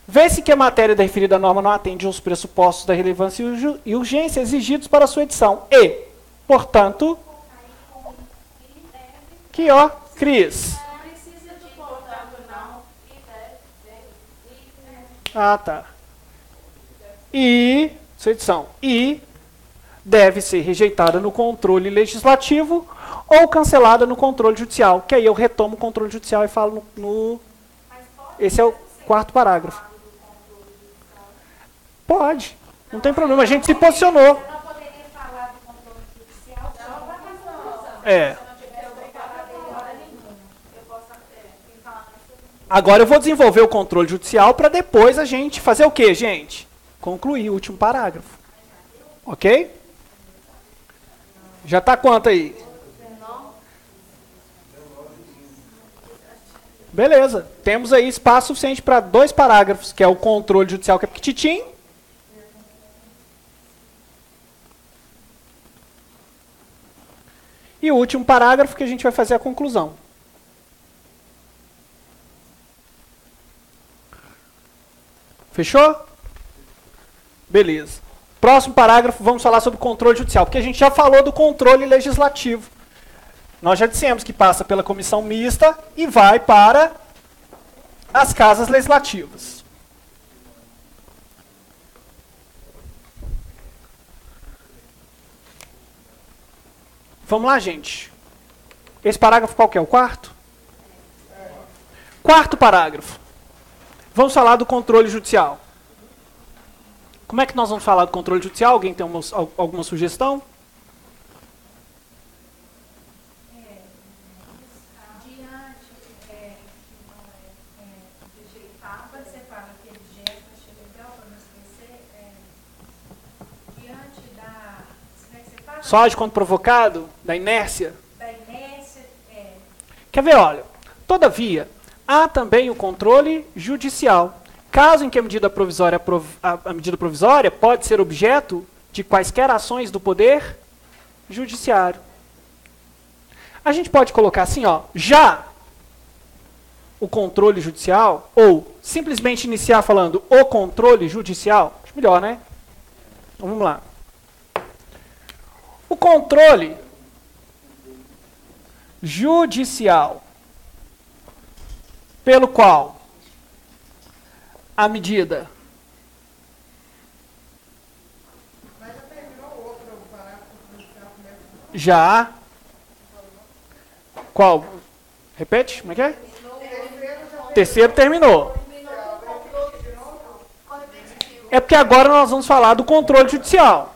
[SPEAKER 1] Vê-se que a matéria da referida norma não atende aos pressupostos da relevância e urgência exigidos para a sua edição. E, portanto, que ó, Cris.
[SPEAKER 2] Precisa de portanto, não.
[SPEAKER 1] Ah, tá. E, sua edição, e deve ser rejeitada no controle legislativo ou cancelada no controle judicial. Que aí eu retomo o controle judicial e falo no... Esse é o quarto parágrafo. Pode, não tem problema, a gente se posicionou.
[SPEAKER 2] Eu não poderia falar do controle judicial só para a conclusão.
[SPEAKER 1] É.
[SPEAKER 2] Se eu não tivesse obrigada dele hora nenhuma. Eu posso falar nessa.
[SPEAKER 1] Agora eu vou desenvolver o controle judicial para depois a gente fazer o quê, gente? Concluir o último parágrafo. Ok? Já está quanto aí? Beleza. Temos aí espaço suficiente para 2 parágrafos, que é o controle judicial, que é pequititim. E o último parágrafo que a gente vai fazer a conclusão. Fechou? Beleza. Próximo parágrafo, vamos falar sobre controle judicial, porque a gente já falou do controle legislativo. Nós já dissemos que passa pela comissão mista e vai para as casas legislativas. Vamos lá, gente. Esse parágrafo qual que é? O quarto? Quarto parágrafo. Vamos falar do controle judicial. Como é que nós vamos falar do controle judicial? Alguém tem alguma sugestão?
[SPEAKER 2] Diante, rejeitar, quando você fala aquele gesto, achei legal para não esquecer, diante da, como é que você fala?
[SPEAKER 1] Só age quando provocado? Da inércia?
[SPEAKER 2] Da inércia,
[SPEAKER 1] Quer ver, olha. Todavia, há também o controle judicial. Caso em que a medida provisória pode ser objeto de quaisquer ações do Poder Judiciário. A gente pode colocar assim, ó, já o controle judicial, ou simplesmente iniciar falando o controle judicial. Acho melhor, né? Então vamos lá. O controle judicial, pelo qual a medida já... Qual? Repete, como é que é? É porque agora nós vamos falar do controle judicial.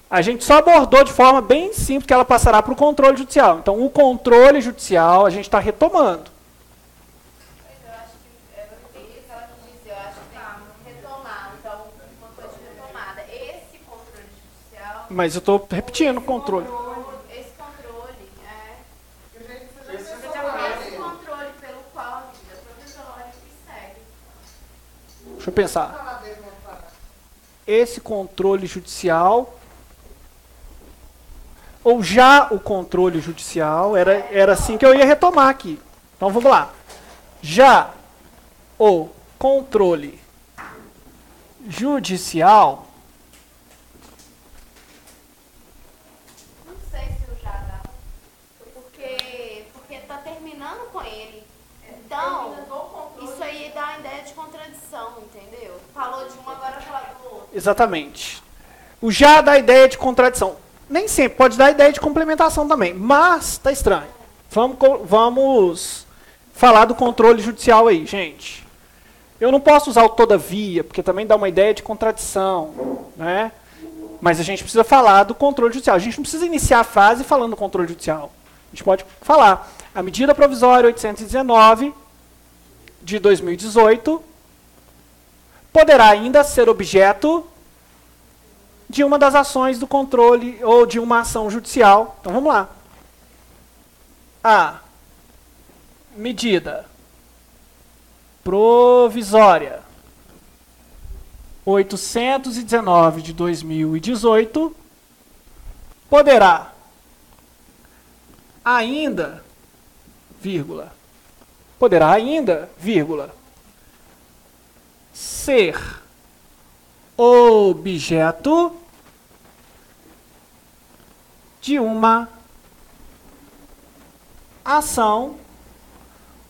[SPEAKER 1] A gente só abordou de forma bem simples que ela passará para o controle judicial. Então, o controle judicial a gente está retomando.
[SPEAKER 7] Eu acho que eu entendi o que ela quis dizer. Eu acho que tem que retomar. Então, uma coisa de retomada. Esse controle judicial.
[SPEAKER 1] Mas eu estou repetindo o controle.
[SPEAKER 7] Esse controle é.
[SPEAKER 3] Esse
[SPEAKER 7] Esse controle pelo qual a medida provisória que segue.
[SPEAKER 1] Deixa eu pensar. Esse controle judicial, ou já o controle judicial, era assim que eu ia retomar aqui. Então vamos lá. Já o controle judicial,
[SPEAKER 7] Não sei se o já dá. Porque tá terminando com ele. Então, isso aí dá a ideia de contradição, entendeu? Falou de um, agora fala do outro.
[SPEAKER 1] exatamente. O já dá a ideia de contradição. Nem sempre, pode dar a ideia de complementação também, mas tá estranho. Vamos falar do controle judicial aí, gente. Eu não posso usar o todavia, porque também dá uma ideia de contradição, né? Mas a gente precisa falar do controle judicial. A gente não precisa iniciar a frase falando do controle judicial. A gente pode falar. A medida provisória 819 de 2018 poderá ainda ser objeto de uma das ações do controle ou de uma ação judicial. Então vamos lá. A medida provisória 819 de 2018 poderá ainda, vírgula, ser objeto de uma ação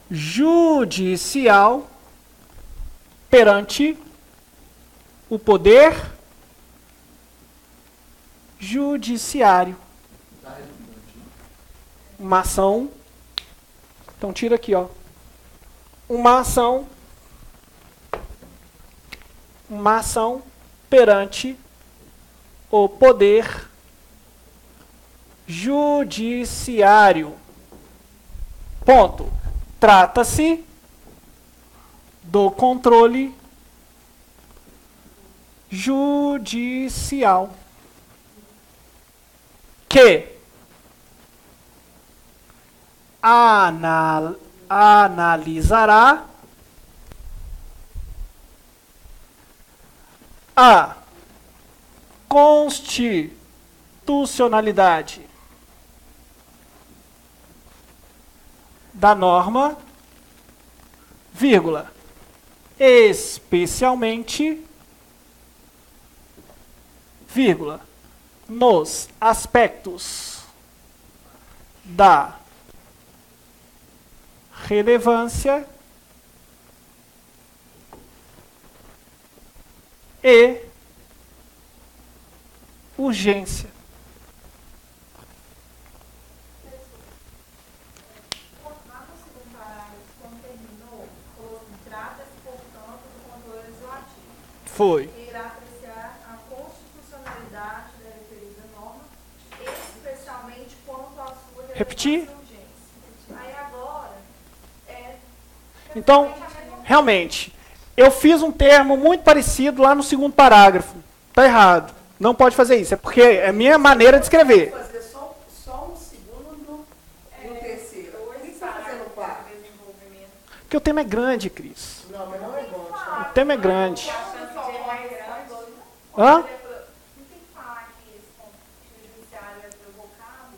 [SPEAKER 1] judicial perante o poder judiciário. Uma ação. Então tira aqui, ó. Uma ação perante o poder judiciário. Ponto. Trata-se do controle judicial que analisará a constitucionalidade da norma, vírgula, especialmente, vírgula, nos aspectos da relevância e urgência.
[SPEAKER 2] Lá no segundo parágrafo, quando terminou, falou assim, trata-se, portanto, do controle legislativo.
[SPEAKER 1] Foi.
[SPEAKER 2] Que irá apreciar a constitucionalidade da referida norma, especialmente quanto à sua
[SPEAKER 1] Repetir?
[SPEAKER 2] relevância e urgência. Aí agora,
[SPEAKER 1] Então, realmente, eu fiz um termo muito parecido lá no segundo parágrafo. Está errado. Não pode fazer isso. É porque é a minha maneira de escrever.
[SPEAKER 8] Fazer só o segundo e o terceiro. O que você está fazendo o quarto?
[SPEAKER 1] Porque o tema é grande, Cris.
[SPEAKER 8] Não, mas não é bom.
[SPEAKER 1] O tema é grande.
[SPEAKER 6] A chance de errar é grande.
[SPEAKER 1] Hã?
[SPEAKER 2] não tem que falar que esse judiciário é provocado,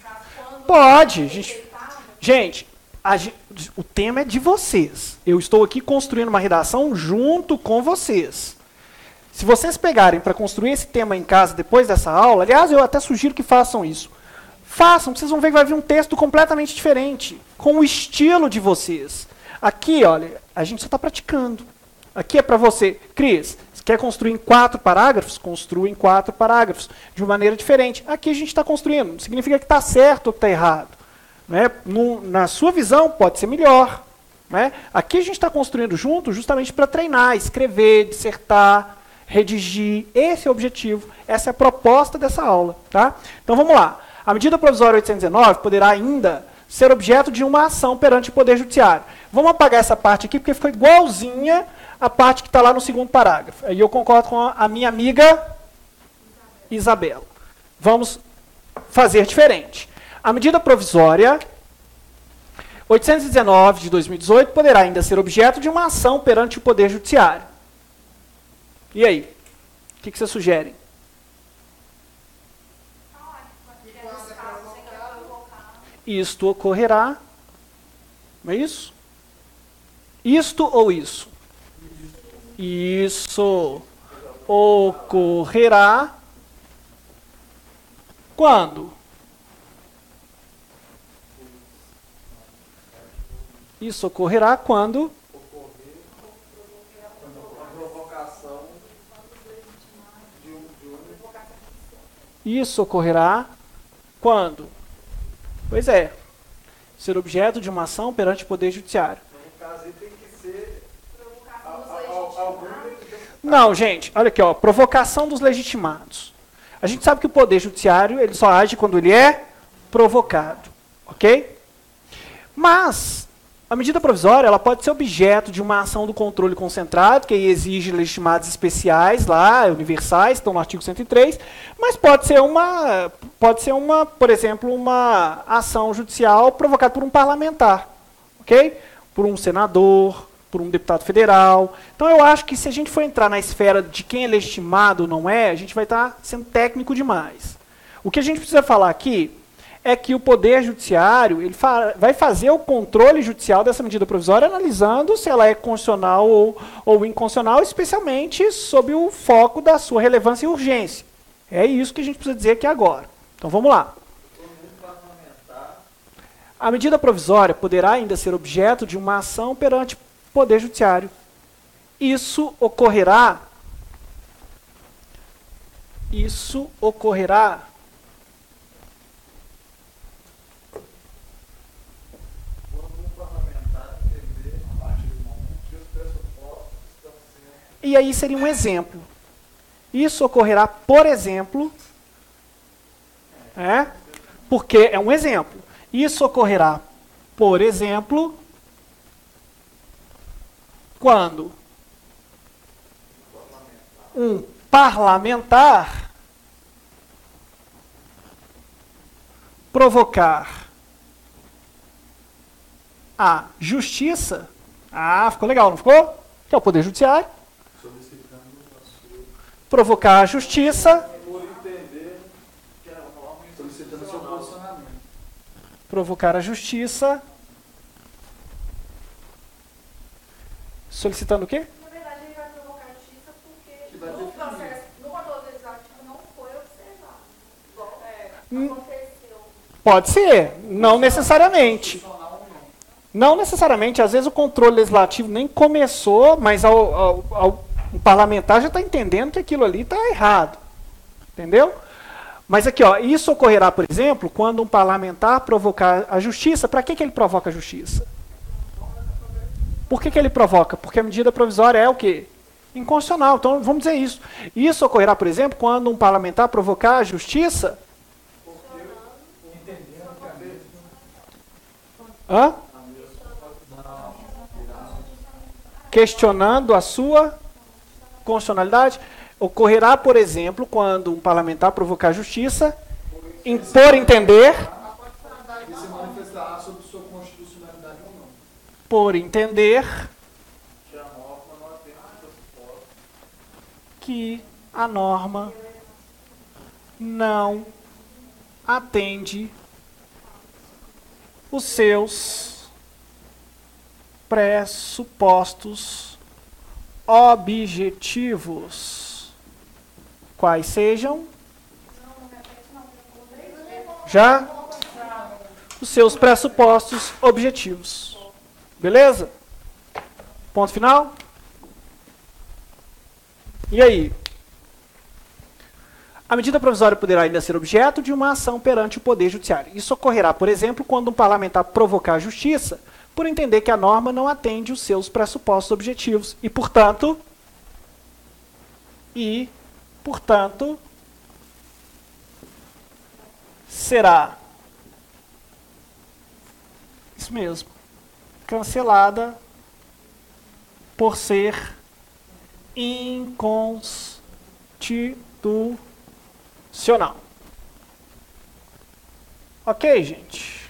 [SPEAKER 2] mas quando
[SPEAKER 1] Pode.
[SPEAKER 2] aceitável,
[SPEAKER 1] Gente, o tema é de vocês. Eu estou aqui construindo uma redação junto com vocês. Se vocês pegarem para construir esse tema em casa depois dessa aula, aliás, eu até sugiro que façam isso. Façam, vocês vão ver que vai vir um texto completamente diferente, com o estilo de vocês. Aqui, olha, a gente só está praticando. Aqui é para você. Cris, você quer construir em 4 parágrafos? Construa em 4 parágrafos, de uma maneira diferente. Aqui a gente está construindo. Não significa que está certo ou que está errado. Né? Na sua visão, pode ser melhor. Né? Aqui a gente está construindo junto justamente para treinar, escrever, dissertar, redigir. Esse é o objetivo, essa é a proposta dessa aula. Tá? Então vamos lá. A medida provisória 819 poderá ainda ser objeto de uma ação perante o Poder Judiciário. Vamos apagar essa parte aqui, porque ficou igualzinha a parte que está lá no segundo parágrafo. Aí eu concordo com a minha amiga Isabela. Vamos fazer diferente. A medida provisória 819 de 2018 poderá ainda ser objeto de uma ação perante o Poder Judiciário. E aí? O que vocês sugerem? Isto ocorrerá. Não é isso? Isto ou isso? Isso ocorrerá quando? Isso ocorrerá quando? Isso ocorrerá quando? Pois é. Ser objeto de uma ação perante o Poder Judiciário.
[SPEAKER 3] No caso aí tem que ser
[SPEAKER 1] Não, gente, olha aqui, ó, provocação dos legitimados. A gente sabe que o Poder Judiciário ele só age quando ele é provocado, ok? Mas a medida provisória ela pode ser objeto de uma ação do controle concentrado, que aí exige legitimados especiais, lá, universais, estão no artigo 103, mas pode ser uma, por exemplo, uma ação judicial provocada por um parlamentar, ok? Por um senador, por um deputado federal. Então eu acho que se a gente for entrar na esfera de quem é legitimado ou não é, a gente vai estar sendo técnico demais. O que a gente precisa falar aqui é que o Poder Judiciário ele vai fazer o controle judicial dessa medida provisória analisando se ela é constitucional ou inconstitucional, especialmente sob o foco da sua relevância e urgência. É isso que a gente precisa dizer aqui agora. Então vamos lá. A medida provisória poderá ainda ser objeto de uma ação perante o Poder Judiciário. Isso ocorrerá e aí seria um exemplo. Isso ocorrerá, por exemplo, porque é um exemplo. Isso ocorrerá, por exemplo, quando um parlamentar provocar a justiça. Ah, ficou legal, não ficou? Que é o Poder Judiciário. Provocar a justiça.
[SPEAKER 3] por entender que é uma norma
[SPEAKER 4] Solicitando seu posicionamento.
[SPEAKER 1] Provocar a justiça. Solicitando o quê?
[SPEAKER 7] Na verdade, ele vai provocar a justiça porque
[SPEAKER 4] vai
[SPEAKER 7] no
[SPEAKER 4] definir.
[SPEAKER 7] processo, no controle legislativo não foi observado. Igual
[SPEAKER 1] Hum.
[SPEAKER 7] aconteceu.
[SPEAKER 1] Pode ser, não necessariamente. Não necessariamente, às vezes o controle legislativo nem começou, mas o parlamentar já está entendendo que aquilo ali está errado. Entendeu? Mas aqui, ó, isso ocorrerá, por exemplo, quando um parlamentar provocar a justiça. Para que ele provoca a justiça? Por que ele provoca? Porque a medida provisória é o quê? Inconstitucional. Então, vamos dizer isso. Isso ocorrerá, por exemplo, quando um parlamentar provocar a justiça. Hã? Questionando a sua constitucionalidade. Ocorrerá, por exemplo, quando um parlamentar provocar a justiça, por entender,
[SPEAKER 4] E se manifestará sobre sua constitucionalidade ou não.
[SPEAKER 1] por entender
[SPEAKER 3] que a norma não atende aos pressupostos.
[SPEAKER 1] que a norma não atende os seus pressupostos objetivos, quais sejam já os seus pressupostos objetivos. Beleza? Ponto final? E aí? A medida provisória poderá ainda ser objeto de uma ação perante o Poder Judiciário. Isso ocorrerá, por exemplo, quando um parlamentar provocar a justiça por entender que a norma não atende os seus pressupostos objetivos e, portanto, será, isso mesmo, cancelada por ser inconstitucional. Ok, gente?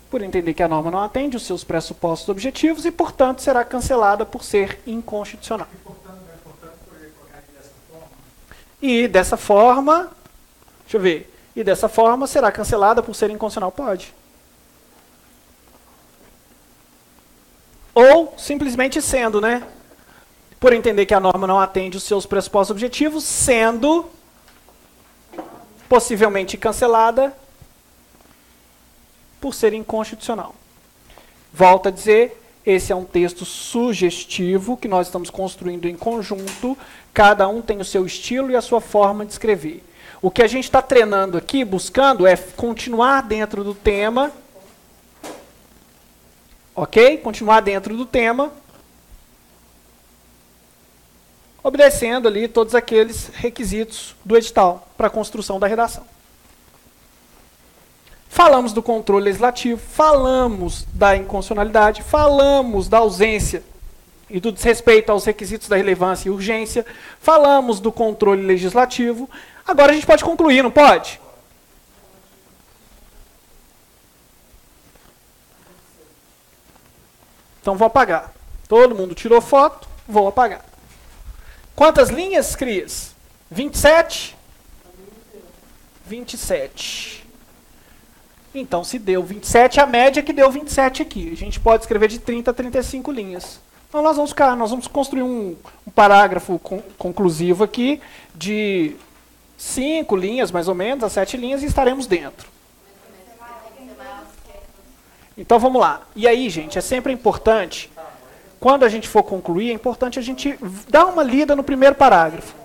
[SPEAKER 1] Por entender que a norma não atende os seus pressupostos objetivos e, portanto, será cancelada por ser inconstitucional. E dessa forma, deixa eu ver, e dessa forma será cancelada por ser inconstitucional? Pode. Ou simplesmente sendo, né? Por entender que a norma não atende os seus pressupostos objetivos, sendo possivelmente cancelada por ser inconstitucional. Volto a dizer, esse é um texto sugestivo que nós estamos construindo em conjunto, cada um tem o seu estilo e a sua forma de escrever. O que a gente está treinando aqui, buscando, é continuar dentro do tema, ok? Continuar dentro do tema, obedecendo ali todos aqueles requisitos do edital para a construção da redação. Falamos do controle legislativo, falamos da inconstitucionalidade, falamos da ausência e do desrespeito aos requisitos da relevância e urgência, falamos do controle legislativo. Agora a gente pode concluir, não pode? Então vou apagar. Todo mundo tirou foto, vou apagar. Quantas linhas, Cris? 27? 27. Então, se deu 27, a média que deu 27 aqui. A gente pode escrever de 30 a 35 linhas. Então, nós vamos construir um parágrafo conclusivo aqui de 5 linhas, mais ou menos, a 7 linhas, e estaremos dentro. Então, vamos lá. E aí, gente, é sempre importante, quando a gente for concluir, é importante a gente dar uma lida no primeiro parágrafo.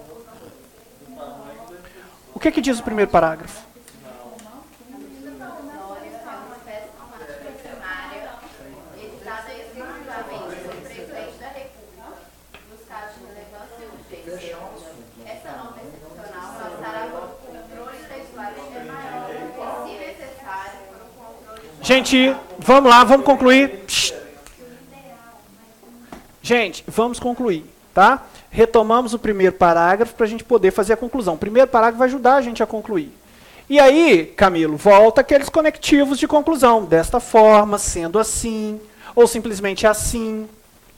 [SPEAKER 1] O que diz o primeiro parágrafo? Gente, vamos lá, vamos concluir. Gente, vamos concluir, tá? Retomamos o primeiro parágrafo para a gente poder fazer a conclusão. O primeiro parágrafo vai ajudar a gente a concluir. E aí, Camilo, volta aqueles conectivos de conclusão. Desta forma, sendo assim, ou simplesmente assim.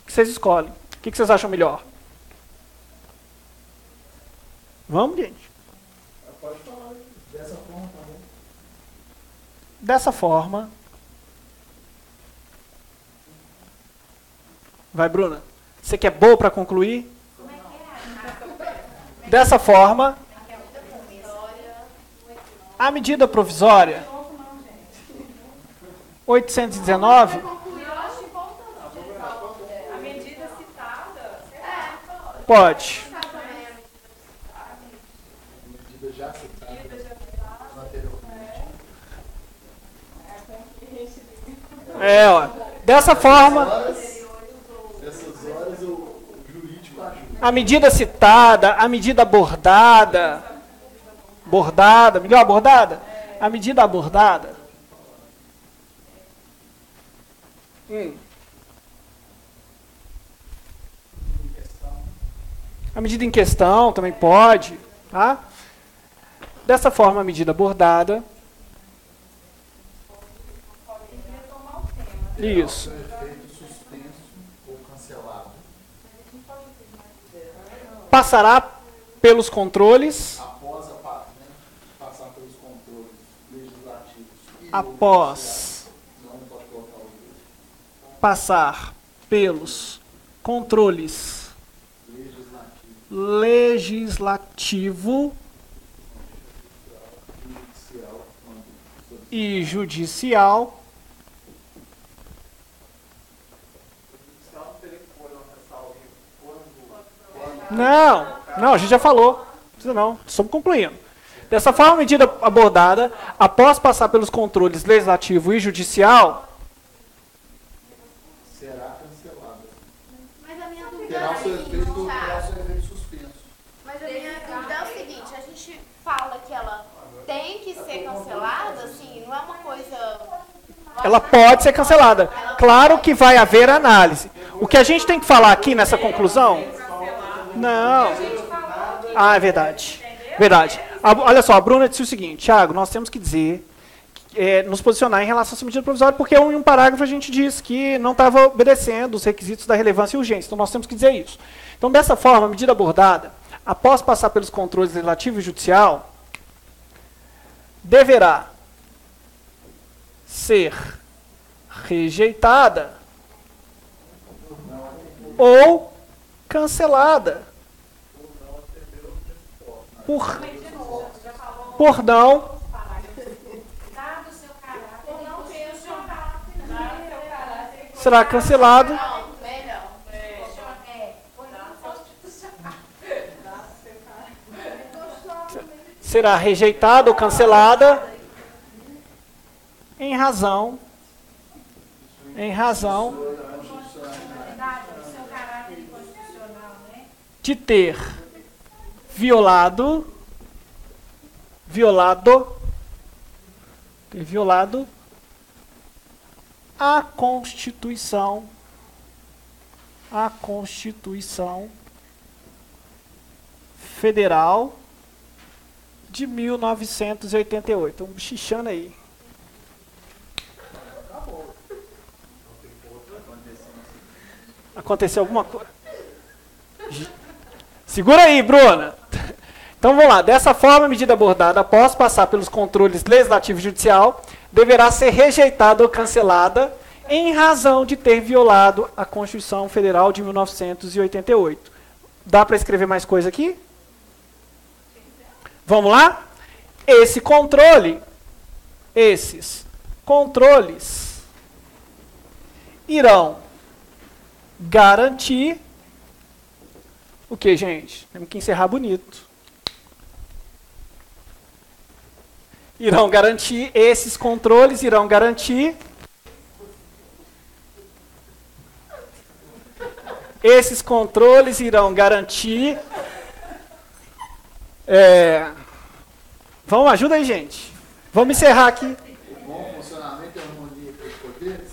[SPEAKER 1] O que vocês escolhem? O que vocês acham melhor? Vamos, gente?
[SPEAKER 4] Pode falar. Dessa forma, tá bom?
[SPEAKER 1] Dessa forma. Vai, Bruna. Você que é boa para concluir? Dessa forma, a medida provisória 819.
[SPEAKER 6] A medida citada.
[SPEAKER 1] Pode.
[SPEAKER 4] Medida já citada anteriormente.
[SPEAKER 1] Ó. Dessa forma,
[SPEAKER 4] Nessas horas o jurídico ajuda.
[SPEAKER 1] a medida citada, a medida abordada, melhor abordada? A medida abordada. A medida em questão também pode, tá? Dessa forma, a medida abordada. Isso.
[SPEAKER 4] Efeito suspenso ou cancelado.
[SPEAKER 1] Passará pelos controles.
[SPEAKER 4] Após passar pelos controles legislativos.
[SPEAKER 1] Após
[SPEAKER 4] Não pode colocar os dois.
[SPEAKER 1] passar pelos controles legislativo e judicial. Não, a gente já falou. Não precisa não, estamos concluindo. Dessa forma, a medida abordada, após passar pelos controles legislativo e judicial,
[SPEAKER 4] será cancelada.
[SPEAKER 7] Mas a minha dúvida
[SPEAKER 4] Terá o seu efeito,
[SPEAKER 7] Thiago,
[SPEAKER 4] suspenso.
[SPEAKER 7] mas a minha dúvida é o seguinte, a gente fala que ela tem que ser cancelada, assim, não é uma coisa...
[SPEAKER 1] ela pode ser cancelada. Claro que vai haver análise. O que a gente tem que falar aqui nessa conclusão... Não. Ah, é verdade. Verdade. Olha só, a Bruna disse o seguinte, Thiago, nós temos que dizer, nos posicionar em relação a essa medida provisória, porque em um parágrafo a gente diz que não estava obedecendo os requisitos da relevância e urgência. Então nós temos que dizer isso. Então, dessa forma, a medida abordada, após passar pelos controles legislativo e judicial, deverá ser rejeitada ou cancelada por não será cancelado será rejeitada ou cancelada em razão de ter violado a Constituição Federal de 1988. Um xixando aí. Aconteceu alguma coisa? Segura aí, Bruna. Então vamos lá. Dessa forma, a medida abordada, após passar pelos controles legislativo e judicial, deverá ser rejeitada ou cancelada em razão de ter violado a Constituição Federal de 1988. Dá para escrever mais coisa aqui? Vamos lá? Esses controles irão garantir o que, gente? Temos que encerrar bonito. Esses controles irão garantir vamos, ajuda aí, gente. Vamos encerrar aqui.
[SPEAKER 4] O bom funcionamento e harmonia entre os poderes?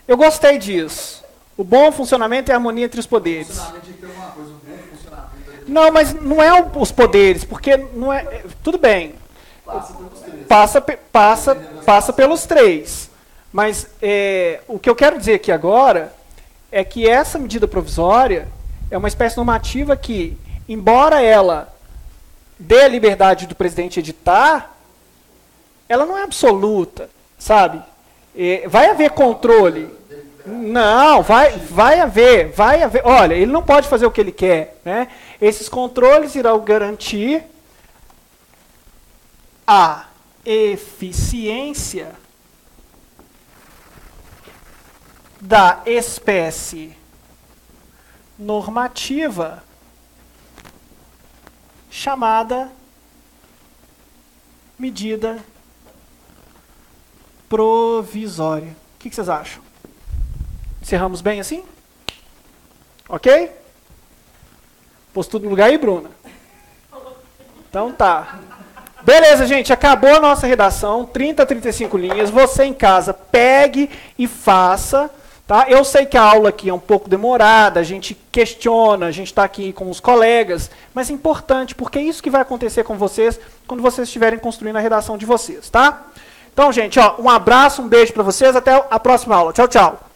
[SPEAKER 1] Eu gostei disso. O bom funcionamento e harmonia entre os poderes.
[SPEAKER 4] Funcionamento tem que ter uma coisa, o bom funcionamento.
[SPEAKER 1] Não, mas não é os poderes, porque não é. Tudo bem.
[SPEAKER 4] Passa pelos três.
[SPEAKER 1] Passa pelos três. Mas o que eu quero dizer aqui agora é que essa medida provisória é uma espécie normativa que, embora ela dê a liberdade do presidente editar, ela não é absoluta, sabe? Vai haver controle. Não, vai haver. Olha, ele não pode fazer o que ele quer, né? Esses controles irão garantir a eficiência da espécie normativa chamada medida provisória. O que vocês acham? Encerramos bem assim? Ok? Pôs tudo no lugar aí, Bruna? Então tá. Beleza, gente. Acabou a nossa redação. 30 a 35 linhas. Você em casa pegue e faça. Tá? Eu sei que a aula aqui é um pouco demorada. A gente questiona. A gente está aqui com os colegas. Mas é importante, porque é isso que vai acontecer com vocês quando vocês estiverem construindo a redação de vocês. Tá? Então, gente, um abraço, um beijo para vocês. Até a próxima aula. Tchau, tchau.